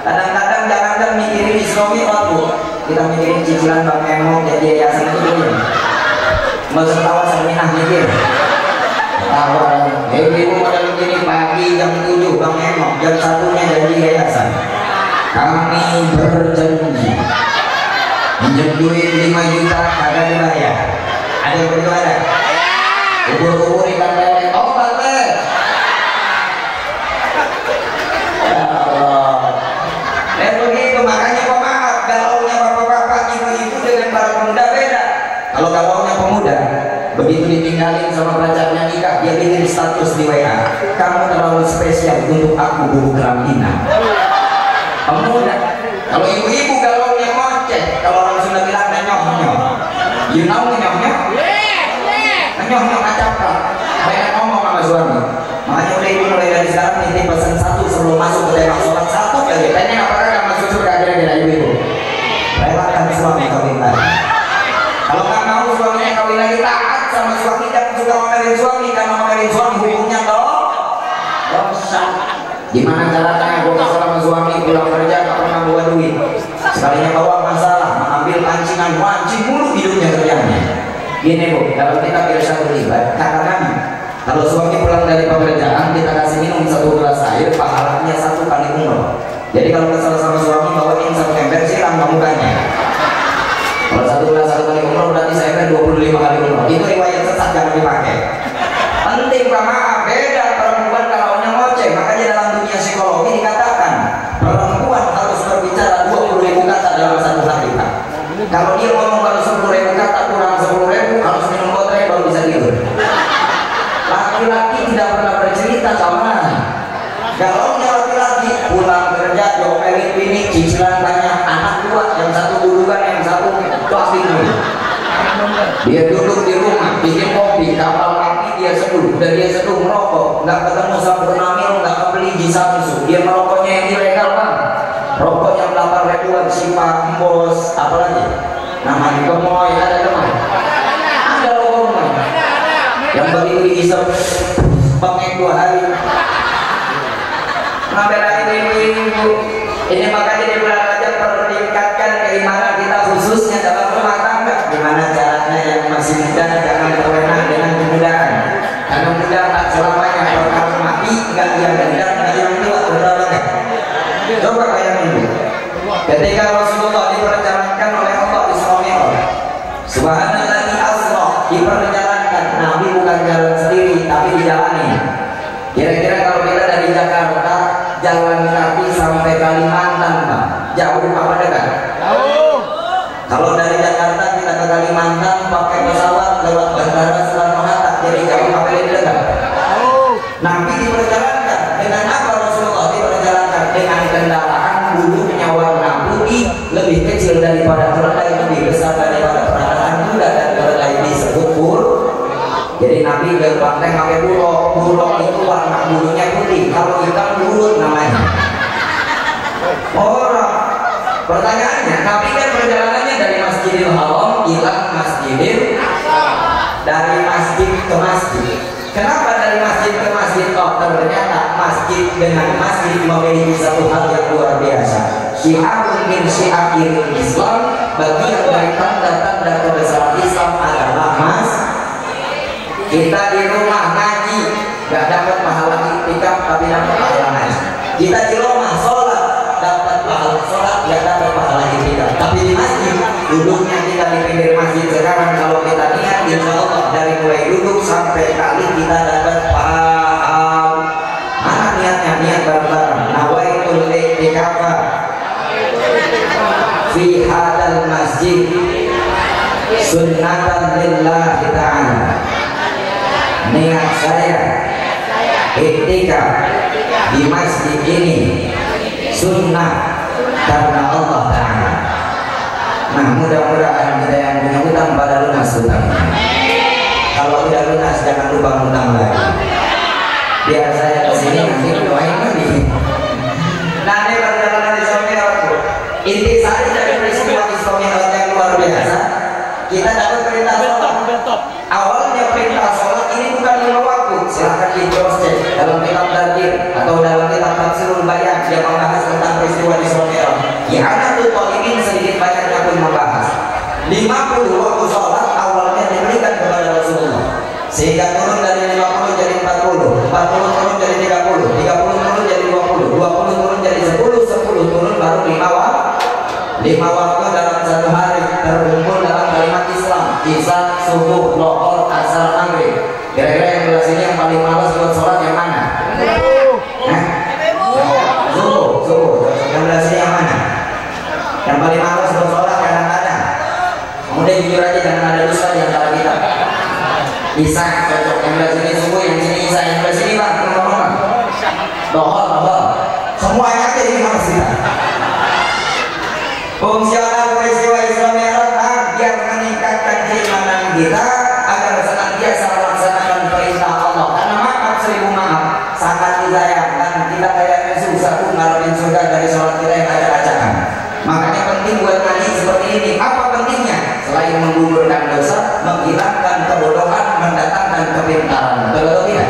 Kadang-kadang jangan mikirin Isra Mi'raj Bu, kita mikirin cicilan Bang Emo jadi yayasan itu dulu. Nggak usah tawa seminah mikir. Tawa, ibu pada mikirin pagi jam 7 Bang Emo, jam 1-nya jadi yayasan. Kami berjanji pinjam duit 5 juta kagak dibayar. Ada yang begitu ada? Ubur-ubur ikan lele, obat lele. Ya Allah. Dan begitu makanya pemaaf galaunya bapak-bapak, ibu-ibu dengan para pemuda beda. Kalau galaunya pemuda, begitu ditinggalin sama pacarnya nikah, dia bikin status di WA, kamu terlalu spesial untuk aku buku keramina. Pemuda. Kalau ibu-ibu galaunya ngoceh, kalau orang Sunda bilang nyoh-nyoh. You know nyoh-nyoh? Nyoh-nyoh ngacaprak. Banyak ngomong sama suami. Makanya udah ibu mulai dari sekarang ini pesan satu sebelum masuk ke tema sholat, satu kali. Tanya apakah gak masuk surga kira-kira ibu-ibu? Relakan suami kawin lagi. Kalau nggak mau suaminya kawin lagi, taat sama suami, jangan suka ngomelin suami. Karena ngomelin suami hukumnya dosa. Gimana caranya gue kesel sama suami, pulang kerja gak pernah bawa duit, sekalinya bawa masalah, mengambil pancingan, mancing mulu hidupnya kerjanya. Gini Bu, kalau kita Irsyadul Ibad, kata Nabi, kalau suami pulang dari pekerjaan kita kasih minum 1 gelas air, pahalanya 1 kali umroh. Jadi kalau kesel sama suami, bawain 1 ember siram ke mukanya. Kalau 1 gelas 1 kali umroh berarti saya ember 25 kali umroh. Itu riwayat sesat, jangan dipakai. Penting Pak, maaf, beda perempuan kalau ngoceh. Makanya dalam dunia psikologi dikatakan perempuan harus berbicara 20.000 kata dalam 1 hari Pak. Kalau dia ngomong kalau 10.000 kata kurang 10.000 harus minum baterai baru bisa tidur. Laki-laki tidak pernah bercerita Kalau laki-laki pulang kerja diomelin bini, cicilan banyak, anak dua, yang satu duluan, yang satu plastik dulu. Dia duduk di rumah, bikin kopi, kapal kaki dia seduh, dan dia seduh merokok, nggak ketemu Sampurnamil, nggak kebeli di Samsu, dia merokoknya yang ilegal bang, rokok yang 8 ribuan, Sipa, Bos, apalagi, namanya Gemoy, ada teman, ada rokok yang begitu diisap, pakai 2 hari. Membela ibu-ibu ini, makanya di bulan Rajab perlu ditingkatkan keimanan kita khususnya dalam rumah tangga. Gimana caranya yang masih muda jangan terlena dengan kemudahan, karena muda tak selamanya bakal mati, nggak dia gendang, nggak yang tua udah banget. Coba bayangin dulu, ketika Rasulullah diperjalankan oleh Allah di Israel, subhanallah asra, diperjalankan, Nabi bukan jalan sendiri tapi dijalani. Kira-kira kalau kita dari Jakarta jalan kaki sampai Kalimantan, Pak, jauh apa dekat? Jauh. Kalau dari Jakarta kita ke Kalimantan pakai pesawat lewat Bandara Soekarno-Hatta, jadi jauh apa lebih dekat? Jauh. Nabi diperjalankan dengan apa? Rasulullah diperjalankan dengan kendaraan bulunya warna putih, lebih kecil daripada keledai, lebih besar daripada peranakan kuda, dan keledai disebut bur. Jadi Nabi gerbangnya pakai buruk, buruk itu warna bulunya putih, kalau hitam buruk namanya. Orang, pertanyaannya, Nabi kan perjalanannya dari Masjidil Haram hilang Masjidil, dari masjid ke masjid. Kenapa dari masjid ke masjid? Oh, ternyata masjid dengan masjid memiliki satu hal yang luar biasa. Syiarun min syiaril Islam, bagian dari tanda-tanda kebesaran Islam adalah kita di rumah ngaji, gak dapat pahala iktikaf tapi dapat pahala ngaji. Kita di rumah sholat, dapat pahala sholat, gak dapat pahala iktikaf. Tapi di masjid, duduknya kita di pinggir masjid sekarang, kalau kita niat, insya Allah dari mulai duduk sampai kali kita dapat pahala. Mana niatnya? Niat bareng-bareng. Nawaitul iktikaf fi hadal masjid sunnatan lillahi ta'ala. Niat saya iktikaf di masjid ini sunnah karena Allah Ta'ala. Nah, mudah-mudahan kita yang punya utang pada lunas utangnya. Kalau tidak lunas jangan lupa utang lagi. Biar saya kesini nanti doain lagi. Nanti perjalanan di Israel, inti sari dari peristiwa Israel yang luar biasa. Kita dapat perintah sholat. Awalnya perintah sholat ini bukan 5 waktu. Silahkan di cross check dalam kitab Dardir atau dalam kitab Tafsirul Bayan yang membahas tentang peristiwa di Israel. Ya, anak tuh ini sedikit banyaknya pun membahas 50 waktu sholat awalnya diberikan kepada Rasulullah, sehingga turun dari 50 jadi 40, 40 turun jadi 30, 30 turun jadi 20, 20 turun jadi 10, 10 turun baru 5 waktu dalam satu hari terkumpul dalam kalimat Islam, Isya, subuh, lohor, asar, maghrib. Kira-kira yang belas ini yang paling malas buat sholat yang mana? Subuh. Yang belas ini yang mana? Yang paling malas buat sholat kadang-kadang. Kemudian jujur aja jangan ada dusta di antara kita. Isya cocok, yang belas ini subuh, yang sini Isya, yang belas ini bang, ngomong-ngomong. Lohor. Semuanya aja ini malas kita. Fungsional peristiwa Isra Mi'raj biar meningkatkan keimanan kita agar senantiasa melaksanakan perintah Allah. Karena maaf, 1000 maaf, sangat disayangkan kita kayaknya susah tuh ngarepin surga dari sholat kita yang acak-acakan. Makanya penting buat ngaji seperti ini. Apa pentingnya? Selain menggugurkan dosa, menghilangkan kebodohan, mendatangkan kepintaran. Betul atau tidak?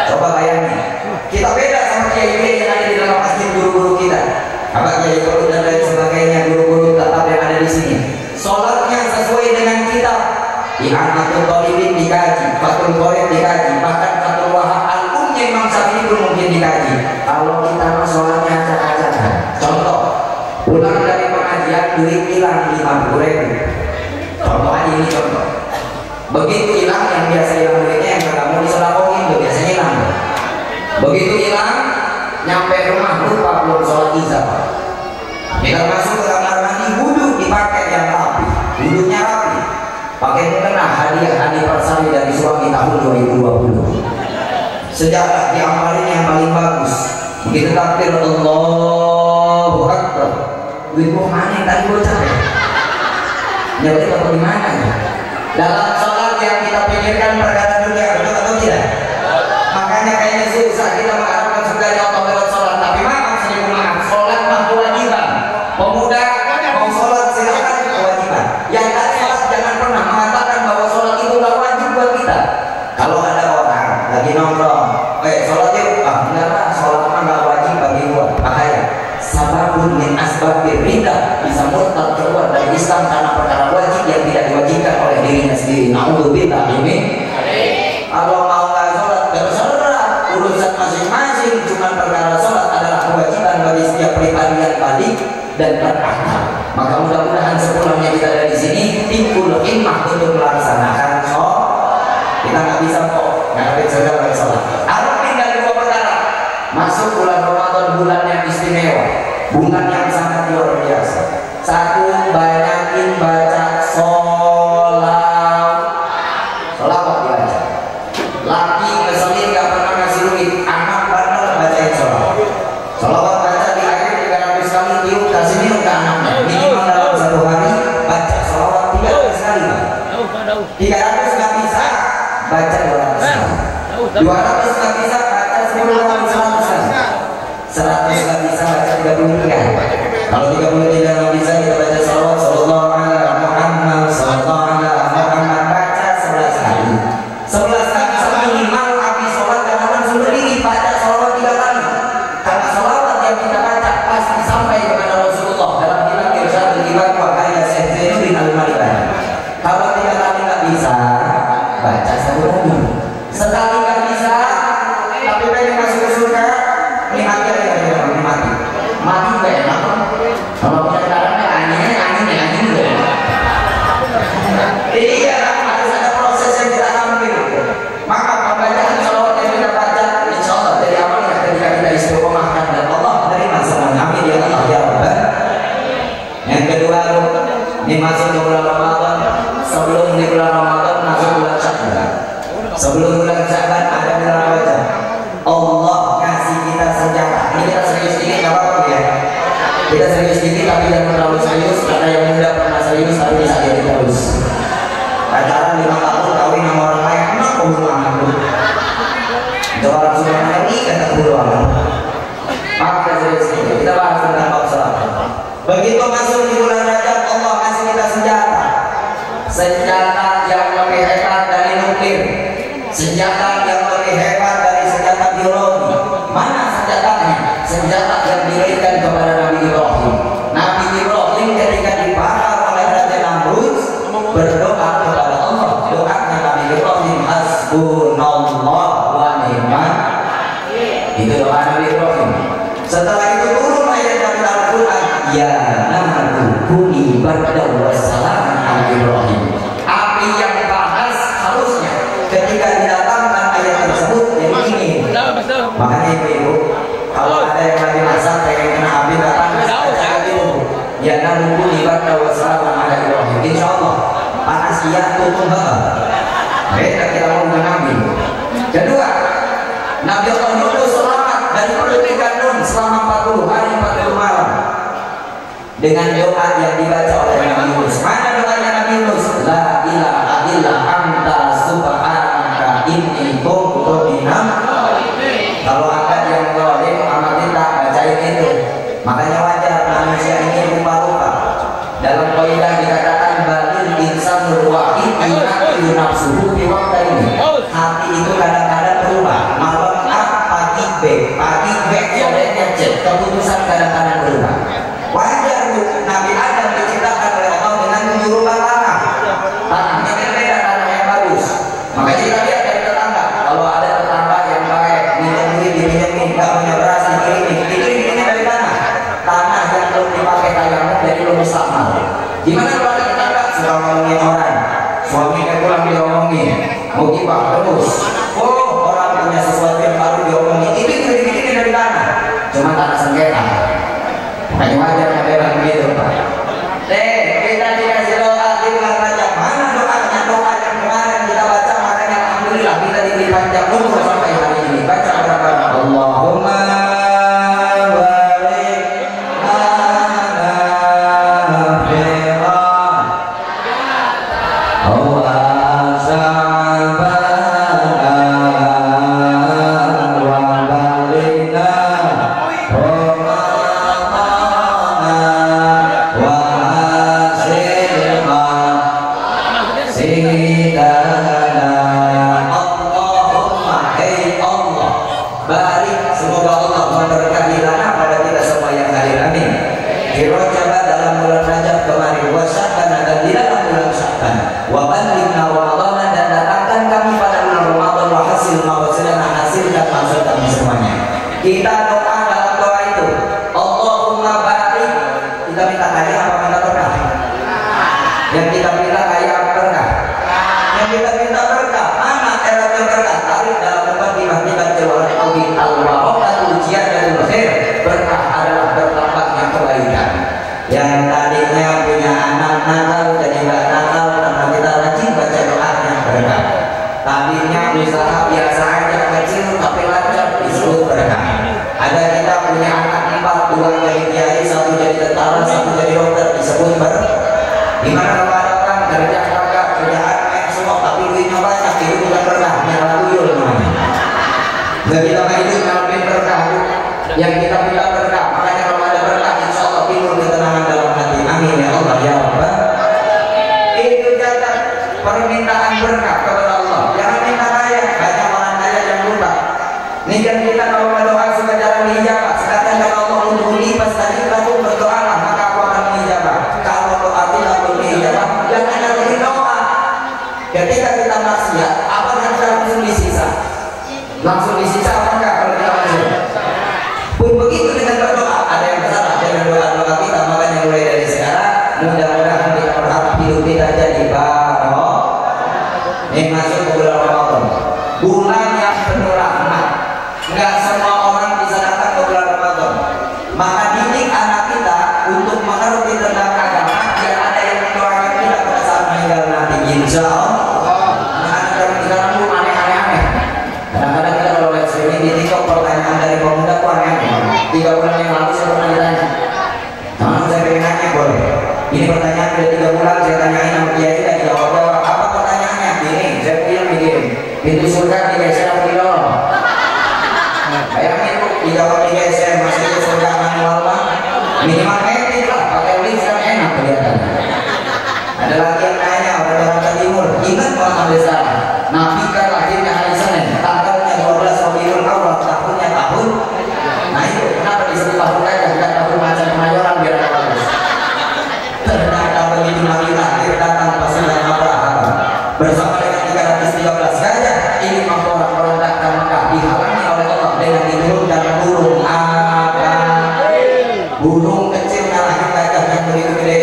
Coba bayangin, kita beda sama kiai-kiai yang ada di dalam masjid, guru-guru kita. Apa Kiai Korut dan lain sebagainya, guru-guru tetap yang ada di sini. Sholatnya sesuai dengan kitab. Ihanatul Talibin dikaji, Fathul Qorib dikaji, bahkan Fathul Wahab Al-Umnya Imam Syafi'i pun mungkin dikaji. Kalau kita mau sholatnya acak-acakan, contoh, pulang dari pengajian duit hilang 50.000. Contoh aja ini contoh. Begitu hilang, yang biasa hilang duitnya yang nggak mau diselapokin, biasanya hilang. Begitu hilang, nyampe rumah lupa belum sholat isya. Kita masuk ke kamar mandi, wudhu dipakai yang rapi, wudhunya rapi, pakai mukena hadiah anniversary dari suami tahun 2020. Sejarah diamalin yang paling bagus. Begitu takbir Allahu Akbar. Ibu mana yang tadi bocah? Jadi atau di mana? Dalam sholat yang kita pikirkan perkara dunia, betul atau tidak? Makanya kayaknya susah kita mengharapkan surga Allah lewat sholat. Tapi maaf, seribu maaf, sholat mah kewajiban. Pemuda mau sholat silakan, kewajiban. Yang tak sholat jangan pernah mengatakan bahwa sholat itu nggak wajib buat kita. Kalau ada orang lagi nongkrong, sholat yuk, enggak lah, sholat mah nggak wajib bagi gua. Bahaya. Sababun min asbabir rida, bisa murtad keluar dari Islam karena perkara wajib yang tidak diwajibkan oleh dirinya sendiri. Naudzubillah ini. Kalau mau nggak sholat terserah, urusan masing-masing. Cuma perkara sholat adalah kewajiban bagi setiap pribadi yang balik dan berakal. Maka mudah-mudahan sepulangnya kita dari sini timbul himmah untuk melaksanakan sholat. Kita nggak bisa kok ngarepin segala sholat. Harus tinggal dua perkara. Masuk bulan Ramadan, bulan yang istimewa, bulan yang sangat luar biasa. Satu, banyakin baca sholawat dibaca. Laki ngeselin gak pernah ngasih duit, anak bandel bacain sholawat. Sholawat baca di akhir 300 kali, tiup kasih minum ke anaknya. Minimal dalam satu hari baca sholawat 300 kali. 300 gak bisa, baca 200 kali. 200 gak bisa, baca 10 kali 100 kali. 100 gak bisa, baca 33. Kalau 33 gak bisa, kita baca sholawat sallallahu ala Muhammad sallallahu ala Muhammad, baca 11 kali. 11 kali minimal habis sholat jangan langsung berdiri, baca sholawat 3 kali. Karena sholawat yang kita baca pasti sampai kepada Rasulullah dalam kitab Irsyadul Ibad wa Qaidah Syekh Zainuddin Al-Albani. Kalau 3 kali nggak bisa, baca 1 kali. Sekali nggak bisa, tapi pengen masuk ke surga, nikmati aja ya, nikmati. Mati kayak apa? Kalau punya caranya aneh deh. Iya, harus ada proses yang kita ambil. Maka pembacaan sholawat yang kita baca, insya Allah dari amalnya ketika kita istiqomahkan dan Allah menerima semuanya. Amin ya Allah ya Rabbal. Yang kedua, ini masuk ke bulan Ramadan. Sebelum di bulan Ramadan masuk bulan Sya'ban. Sebelum bulan Sya'ban ada bulan Rajab. Allah kasih kita senjata. Ini kita serius dikit, nggak apa-apa ya. Kita serius dikit tapi jangan terlalu serius. Karena yang muda pernah serius tapi bisa jadi terus. Pacaran 5 tahun kawin sama orang lain, emang keburu anak lu. Itu orang sudah menikah kan keburu anak. Maka serius dikit. Kita bahas tentang bab salat. Begitu masuk di bulan Rajab, Allah kasih kita senjata. Senjata yang lebih hebat dari nuklir. Senjata yang lebih hebat dari senjata biologi. Mana senjatanya? Senjata yang diberikan kepada Nabi Ibrahim. Nabi Ibrahim ketika dibakar oleh Raja Namrud berdoa kepada Allah. Doanya Nabi Ibrahim, hasbunallah wa ni'mal. Itu doa Nabi Ibrahim. Setelah itu turun ayat dari Al-Quran, ya naru kuni bardan wa salaman ala Ibrahim. Api yang panas harusnya ketika didatangkan ayat tersebut jadi ini. Makanya ibu, kalau ada yang lagi masak pengen kena api datang jangan gitu. Ya naru kuni bardan wa salaman ala Ibrahim. Insya Allah panas dia tutup beda kita mau mengambil. Kedua, Nabi Allah Yunus selamat dari perut ikan nun selama 40 hari 40 malam dengan doa yang dibaca oleh Nabi Yunus. Mana doanya Nabi Yunus? La ilaha illa anta subhanaka inni kuntu minaz zalimin. Kalau ada yang zalim amat kita bacain itu. Makanya wajar manusia ini lupa-lupa. Dalam kaidah dikatakan balil insanul wahid yunaqidu nafsuhu fi waqtaini. Hati itu kadang-kadang berubah. Malam A, pagi B, sorenya C. Keputusan kadang-kadang berubah. Wajar tuh, Nabi Adam diciptakan oleh Allah dengan 7 rupa tanah. Tanahnya berbeda, tanah yang bagus. Makanya kita lihat dari tetangga. Kalau ada tetangga yang baik, minum duit dipinjemin, nggak punya beras dikirimin dari tanah. Tanah yang belum dipakai tayamum jadi belum mustahmal. Gimana kalau ada tetangga suka ngomongin orang, suaminya pulang diomongin, mau gibah terus. Oh, orang punya sesuatu yang baru diomongin, itu dikirimin dari tanah. Cuma tanah sengketa. Makanya wajar bebas begitu Pak. Kita dikasih doa di bulan Rajab. Mana doanya? Doa yang kemarin kita baca, makanya alhamdulillah kita diberi panjang umur sampai hari ini. Baca berapa? Allahumma Natal jadi nggak Natal karena kita rajin baca doa yang berkah. Tadinya usaha biasa aja kecil tapi lancar disebut berkah. Ada kita punya anak 4, 2 jadi kiai, 1 jadi tentara, 1 jadi dokter disebut berkah. Gimana kalau ada orang kerja kagak, kerjaan main semua tapi duitnya banyak, itu bukan berkah, nyala tuyul namanya. Nggak kita main hidup ngambil berkah, yang kita punya berkah. Makanya kalau ada berkah, insya Allah timbul ketenangan dalam hati. Amin ya Allah ya Rabbal. Itu jatah permintaan berkah kepada Allah. Jangan minta kaya, banyak orang kaya yang lupa. Ini kan kita kalau berdoa suka jarang dijawab. Sedangkan kalau Allah untuk lipas tadi lalu berdoalah maka aku akan menijabah. Kalau doa tidak berijabah, jangan ada doa. Ketika kita maksiat, apa yang kita langsung disisa? Langsung disisa apa enggak kalau kita maksiat? Pun begitu dengan berdoa, ada yang salah dengan doa-doa kita. Makanya mulai dari sekarang mudah-mudahan kita berharap hidup kita jadi barokah. Ini masuk ke bulan Ramadan, bulan yang penuh rahmat. Enggak semua orang bisa datang ke bulan Ramadan. Maka didik anak kita untuk mengerti tentang agama, biar ada yang mendoakan kita pada saat meninggal nanti. Insya Allah. Anak-anak sekarang tuh aneh-aneh. Kadang-kadang kita kalau live streaming di TikTok, pertanyaan dari pemuda tuh aneh. 3 bulan yang lalu saya pernah ditanya. Nah, saya pengen nanya boleh. Ini pertanyaan udah 3 bulan saya tanyain sama kiai dan jawab. Apa pertanyaannya? Ini saya bilang begini. Pintu surga digeser apa tidak? Bayangin tuh, dijawab digeser masih di surga manual mah minimal metik lah, pakai lift kan enak kelihatannya. Ada lagi yang nanya orang Jakarta Timur, ingat Muhammad Besara? Nabi kan lahirnya hari Senin, tanggalnya 12 Rabiul Awal, tahunnya tahun. Nah itu kenapa disebut tahun aja, bukan tahun macan Kemayoran biar ada bagus. Ternyata begitu Nabi lahir datang pasukan Abraham bersama dengan 313 gajah ingin membawa orang datang Mekah, dihalangi oleh Allah dengan diturunkan burung apa? Burung kecil lahir gajah yang begitu gede.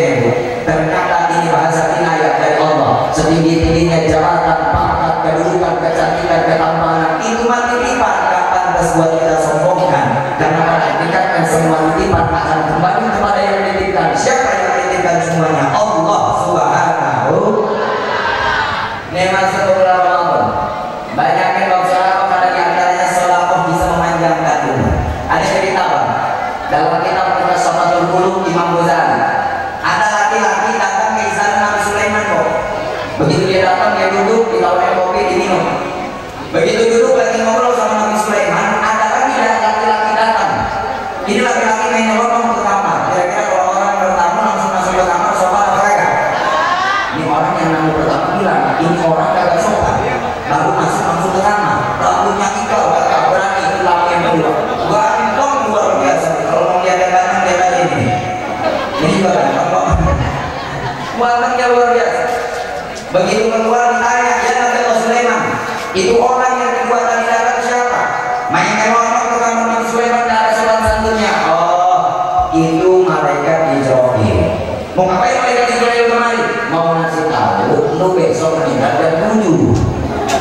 Ternyata ini bahasa kinayah dari Allah. Setinggi-tingginya jabatan, pangkat, kedudukan, kecantikan, ketampanan itu mati titipan, kapan buat kita sombongkan. Karena pada hakikatnya semua titipan akan kembali kepada yang menitipkan. Siapa yang menitipkan semuanya? Allah Subhanahu. Ini masuk ke bulan Ramadan. Banyakin bangsa apa pada diantaranya sedekah bisa memanjangkan umur. Ada cerita apa? Dalam kitab Mutasawwatul Qulub Imam Ghazali. Ada laki-laki datang ke istana Nabi Sulaiman kok. Begitu dia datang dia duduk, ditawarin kopi, diminum. Begitu duduk lagi ngobrol sama Nabi Sulaiman, ada lagi laki-laki datang. Ini laki-laki main nyolong ke kamar. Kira-kira kalau orang bertamu langsung masuk ke kamar, sopan apa kagak? Ini orang yang namu pertama bilang, ini orang kagak sopan. Lalu masuk langsung ke kamar. Rambutnya ikal, kagak berani itu laki yang kedua. Ganteng luar biasa. Kalau mau lihat yang ganteng lihat aja ini. Ini juga ganteng kok. Gantengnya luar biasa. Begitu keluar ditanya, ya Nabi Sulaiman, itu orang yang kedua tadi datang siapa? Main orang ke kamar Nabi Sulaiman tidak ada sopan santunnya. Oh, itu malaikat Israfil. Mau ngapain malaikat Israfil kemari? Mau ngasih tahu, lu besok meninggal dan menuju.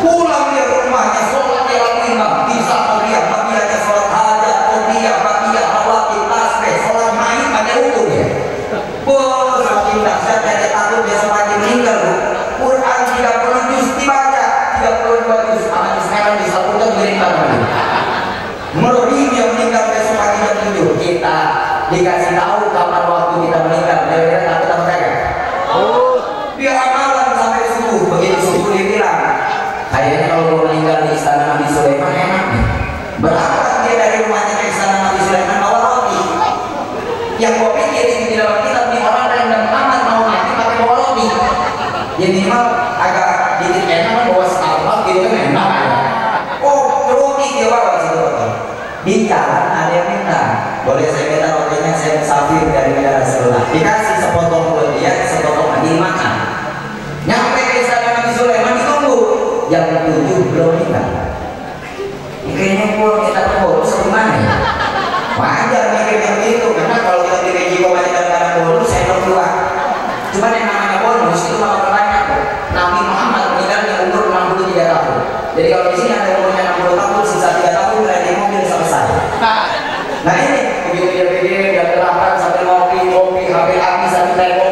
Pulang dia ke rumahnya, sholat dia lima, bisa kopiah, kopiahnya sholat hajat, kopiah, kopiah, hawati, tasbih, sholat main, ada hukum ya. Bos, saking dahsyatnya dia takut besok pagi meninggal. Quran 30 juz dibaca, 32 juz aman sekarang disatukan dikirimkan lagi. Meri dia meninggal besok pagi jam 7. Kita dikasih tahu kapan waktu kita meninggal. Kira-kira takut apa kagak? Oh, dia amalan sampai subuh. Begitu subuh dia bilang, kayaknya kalau mau meninggal di istana Nabi Sulaiman enak nih. Berangkat dia dari rumahnya ke istana Nabi Sulaiman bawa roti. Yang kopi dia di dalam kitab di orang yang amat mau mati pakai bawa roti. Ya minimal agak dikit enak kan bawa Starbucks gitu kan enak kan. Oh roti dia bawa situ. Di jalan ada yang minta, boleh saya minta rotinya, saya musafir dari negara sebelah. Dikasih sepotong buat dia, sepotong lagi makan. Nyampe ke istana Nabi Sulaiman ditunggu. Jam 7 belum meninggal. Kayaknya pulang kita ke bonus gimana ya? Wajar mikir yang gitu, karena kalau kita di Meksiko banyak kadang-kadang bonus, saya berdua. Cuman yang namanya bonus itu malah bertanya kok. Nabi Muhammad meninggalnya umur 63 tahun. Jadi kalau di sini ada umurnya 60 tahun, sisa 3 tahun berarti mobil selesai. Nah ini begitu dia pikir, dia terapkan sambil ngopi, HP habis sambil telepon.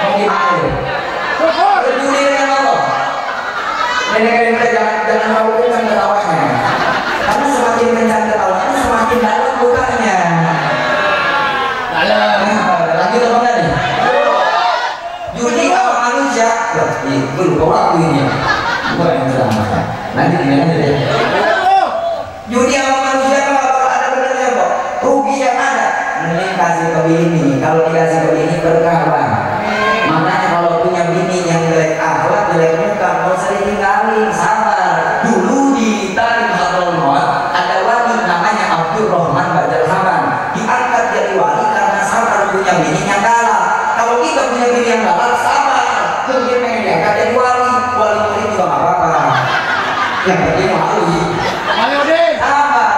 Mau gimana? Peduli dengan Allah. Nenek-nenek jangan mau kencang ketawanya. Karena semakin kencang ketawanya semakin dalam lukanya. Lagi apa enggak nih? Judi awal manusia. Gue lupa waktu ini. Gue yang selamatkan. Nanti gimana deh? Judi awal manusia kalau ada benernya kok. Rugi yang ada. Mending kasih ke bini. Kalau dikasih ke bini berkah bang. Makanya kalau punya bini yang jelek akhlak, jelek muka, mau sering tinggalin, sabar. Dulu di Tarim Hadraul Maut ada wali namanya Abdurrahman Badal Haman. Diangkat jadi wali karena sabar punya bini yang galak. Kalau kita punya bini yang galak, sabar. Mungkin pengen diangkat jadi wali. Wali murid juga nggak apa-apa. Yang penting wali. Sabar.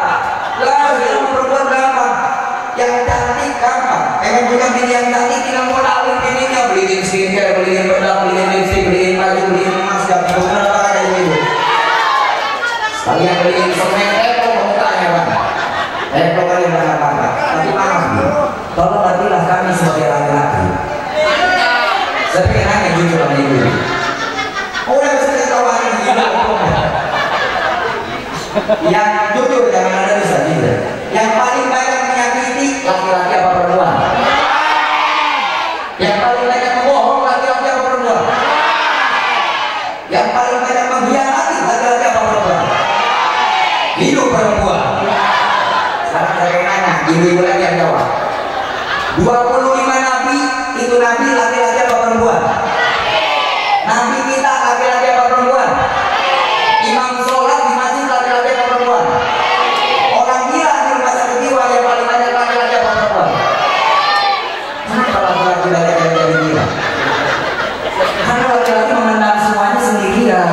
Lalu kita mau perempuan gampang. Yang cantik gampang. Pengen punya bini yang cantik tinggal modalin bininya, beliin skincare, beliin bedak, beliin lipstick, beliin baju, beliin emas, gak bener apa kayak gitu. Sekalian beliin semen teko mukanya bang. Teko kali nggak apa-apa. Tapi maaf bu, tolong hatilah kami sebagai laki-laki. Saya pengen nanya jujur sama ibu. Oh udah bisa ketawain gila. Yang jujur jangan ada bisa gitu. Yang paling banyak menyakiti laki-laki apa perempuan? Yang paling banyak membohong laki-laki apa perempuan? Yang paling banyak mengkhianati laki-laki apa perempuan? Hidup perempuan. Sekarang saya nanya, ibu-ibu lagi yang jawab. 25 nabi itu nabi laki-laki apa perempuan? Nabi kita laki-laki apa perempuan? Imam sholat di masjid laki-laki apa perempuan? Orang gila di rumah sakit jiwa yang paling banyak laki-laki apa perempuan? Kenapa laki-laki banyak yang jadi gila? Karena laki-laki mengenal semuanya sendirian.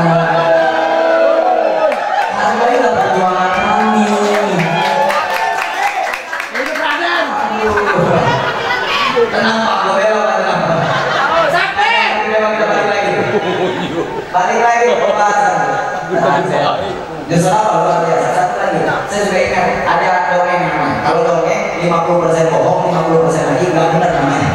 Hargailah perjuangan kami. Tenang Pak, gue belok tenang. Sampai. Balik lagi ke pembahasan. Justru apa luar biasa. Satu lagi, saya juga ingat ada dongeng namanya. Kalau dongeng 50% bohong, 50% lagi nggak benar namanya.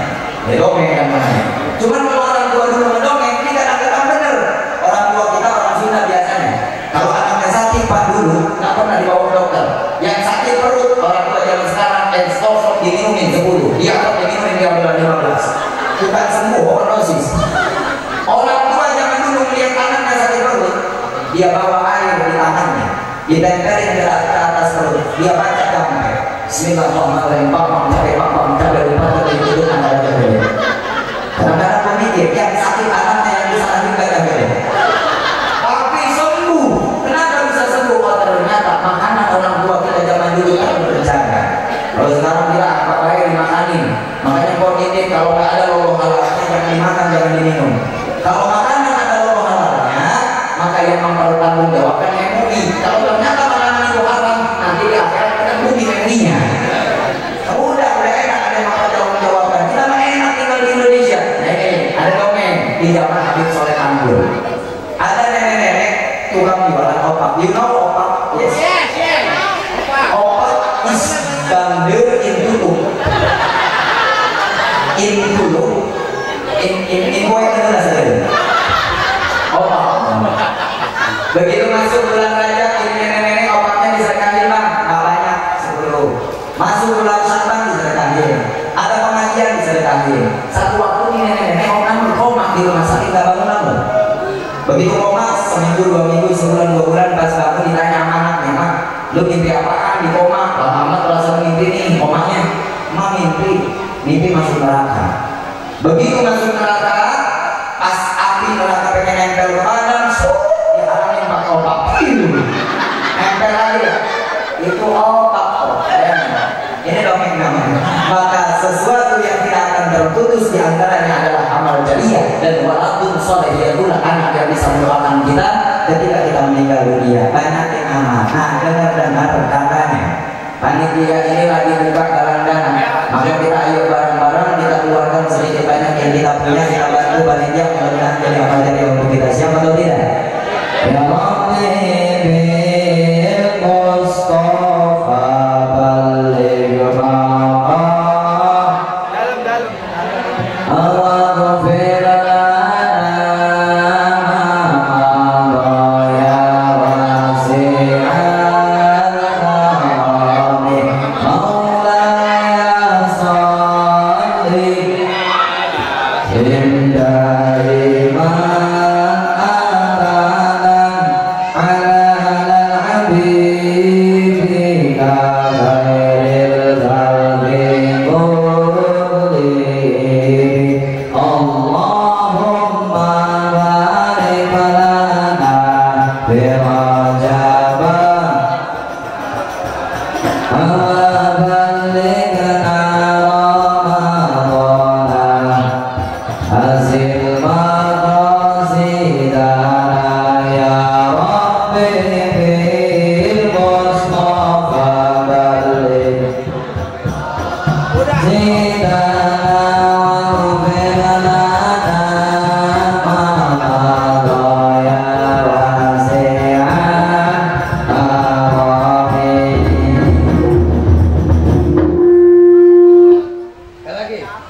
Ya dongeng kan namanya. Cuman kalau orang tua dulu mendongeng, ini kadang-kadang benar. Orang tua kita orang Sunda biasanya. Kalau anaknya sakit Pak dulu, nggak pernah dibawa ke dokter. Yang sakit perut, orang tua zaman sekarang stop diminumin 10. Dia akan diminumin 15. Bukan sembuh, overdosis. Orang tua zaman dulu melihat anaknya sakit perut, dia bawa air di tangannya, ditempelin ke atas perut, dia baca damai. Bismillahirrahmanirrahim. Kadang-kadang pemikir yang sakit anaknya yang bisa lagi baca damai. Tapi sembuh. Kenapa bisa sembuh? Oh ternyata makanan orang tua kita zaman dulu kan berjaga. Kalau sekarang kita apa-apa dimakanin. Makanya kognitif kalau nggak ada logo halalnya jangan dimakan, jangan diminum. Kalau makanan ada logo halalnya, maka yang mempertanggungjawabkan MUI. Kalau ternyata makanan itu haram, nanti di akhirat kita bumi MUI-nya. Udah enak ada yang mempertanggungjawabkan. Kita mah enak tinggal di Indonesia. Nah ini ada dongeng di zaman Habib Soleh Anggur. Ada nenek-nenek tukang jualan opak. You know opak? Yes. Opak is bandel in tutup. In dulu, in kue adalah saja. Opak. Begitu masuk bulan Rajab, ini nenek-nenek opaknya diserkahin bang, nggak banyak 10. Masuk bulan Sya'ban diserkahin. Ada pengajian diserkahin. Satu waktu ini nenek-nenek orang berkomak di rumah sakit nggak bangun. Begitu komak seminggu, 2 minggu, sebulan, 2 bulan, pas bangun ditanya sama anaknya, mak, lu mimpi apaan di komak? Lama terasa mimpi nih, komaknya, mak mimpi masuk neraka. Begitu masuk neraka, pas api neraka pengen nempel ke badan, dihalangin pakai opak. Nempel lagi, itu opak. Ini dongeng namanya. Maka sesuatu yang tidak akan terputus di antaranya adalah amal jariah dan walaupun soleh itulah anak yang bisa mendoakan kita ketika kita meninggal dunia. Banyakin amal. Nah, dengar katanya panitia ini lagi buka galang dana, maka kita ayo bareng-bareng kita keluarkan sedikit banyak yang kita punya, kita bantu panitia mudah-mudahan jadi amal jariah untuk kita. Siap atau tidak? Ya Allah bil Mustafa baligh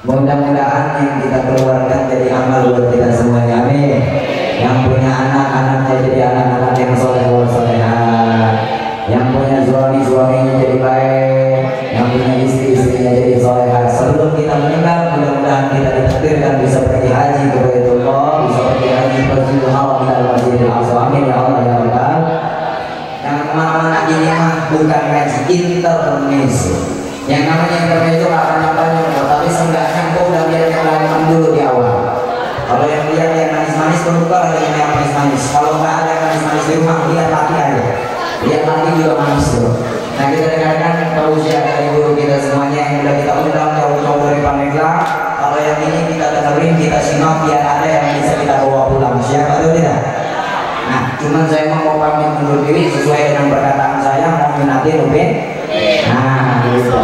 Mudah-mudahan yang kita keluarkan jadi amal buat kita semuanya, amin. Yang punya anak-anaknya jadi anak-anak yang soleh wal soleha, yang punya suami-suaminya jadi baik, yang punya istri-istrinya jadi soleha. Sebelum kita meninggal, mudah-mudahan kita ditakdirkan bisa pergi haji ke Baitullah, bisa pergi haji ke Masjidil Haram dan Masjidil Aqsa, amin ya Allah ya Rabbal. Yang kemana-mana ini mah bukan ngaji intermezzo. Yang namanya intermezzo akan banyak, tapi seenggaknya kau udah lihat yang lain dulu di awal. Kalau yang lihat yang manis-manis, berubah dengan yang manis-manis. Kalau nggak ada yang manis-manis di rumah, lihat lagi aja. Lihat lagi juga manis tuh. Nah kita dengarkan tausiah dari guru kita semuanya yang udah kita undang jauh-jauh dari Pandeglang. Kalau yang ini kita dengerin, kita simak biar ada yang bisa kita bawa pulang. Siapa tuh tidak? Nah, cuman saya mau pamit undur diri sesuai dengan perkataan saya, mau minatin upin. Nah, gitu.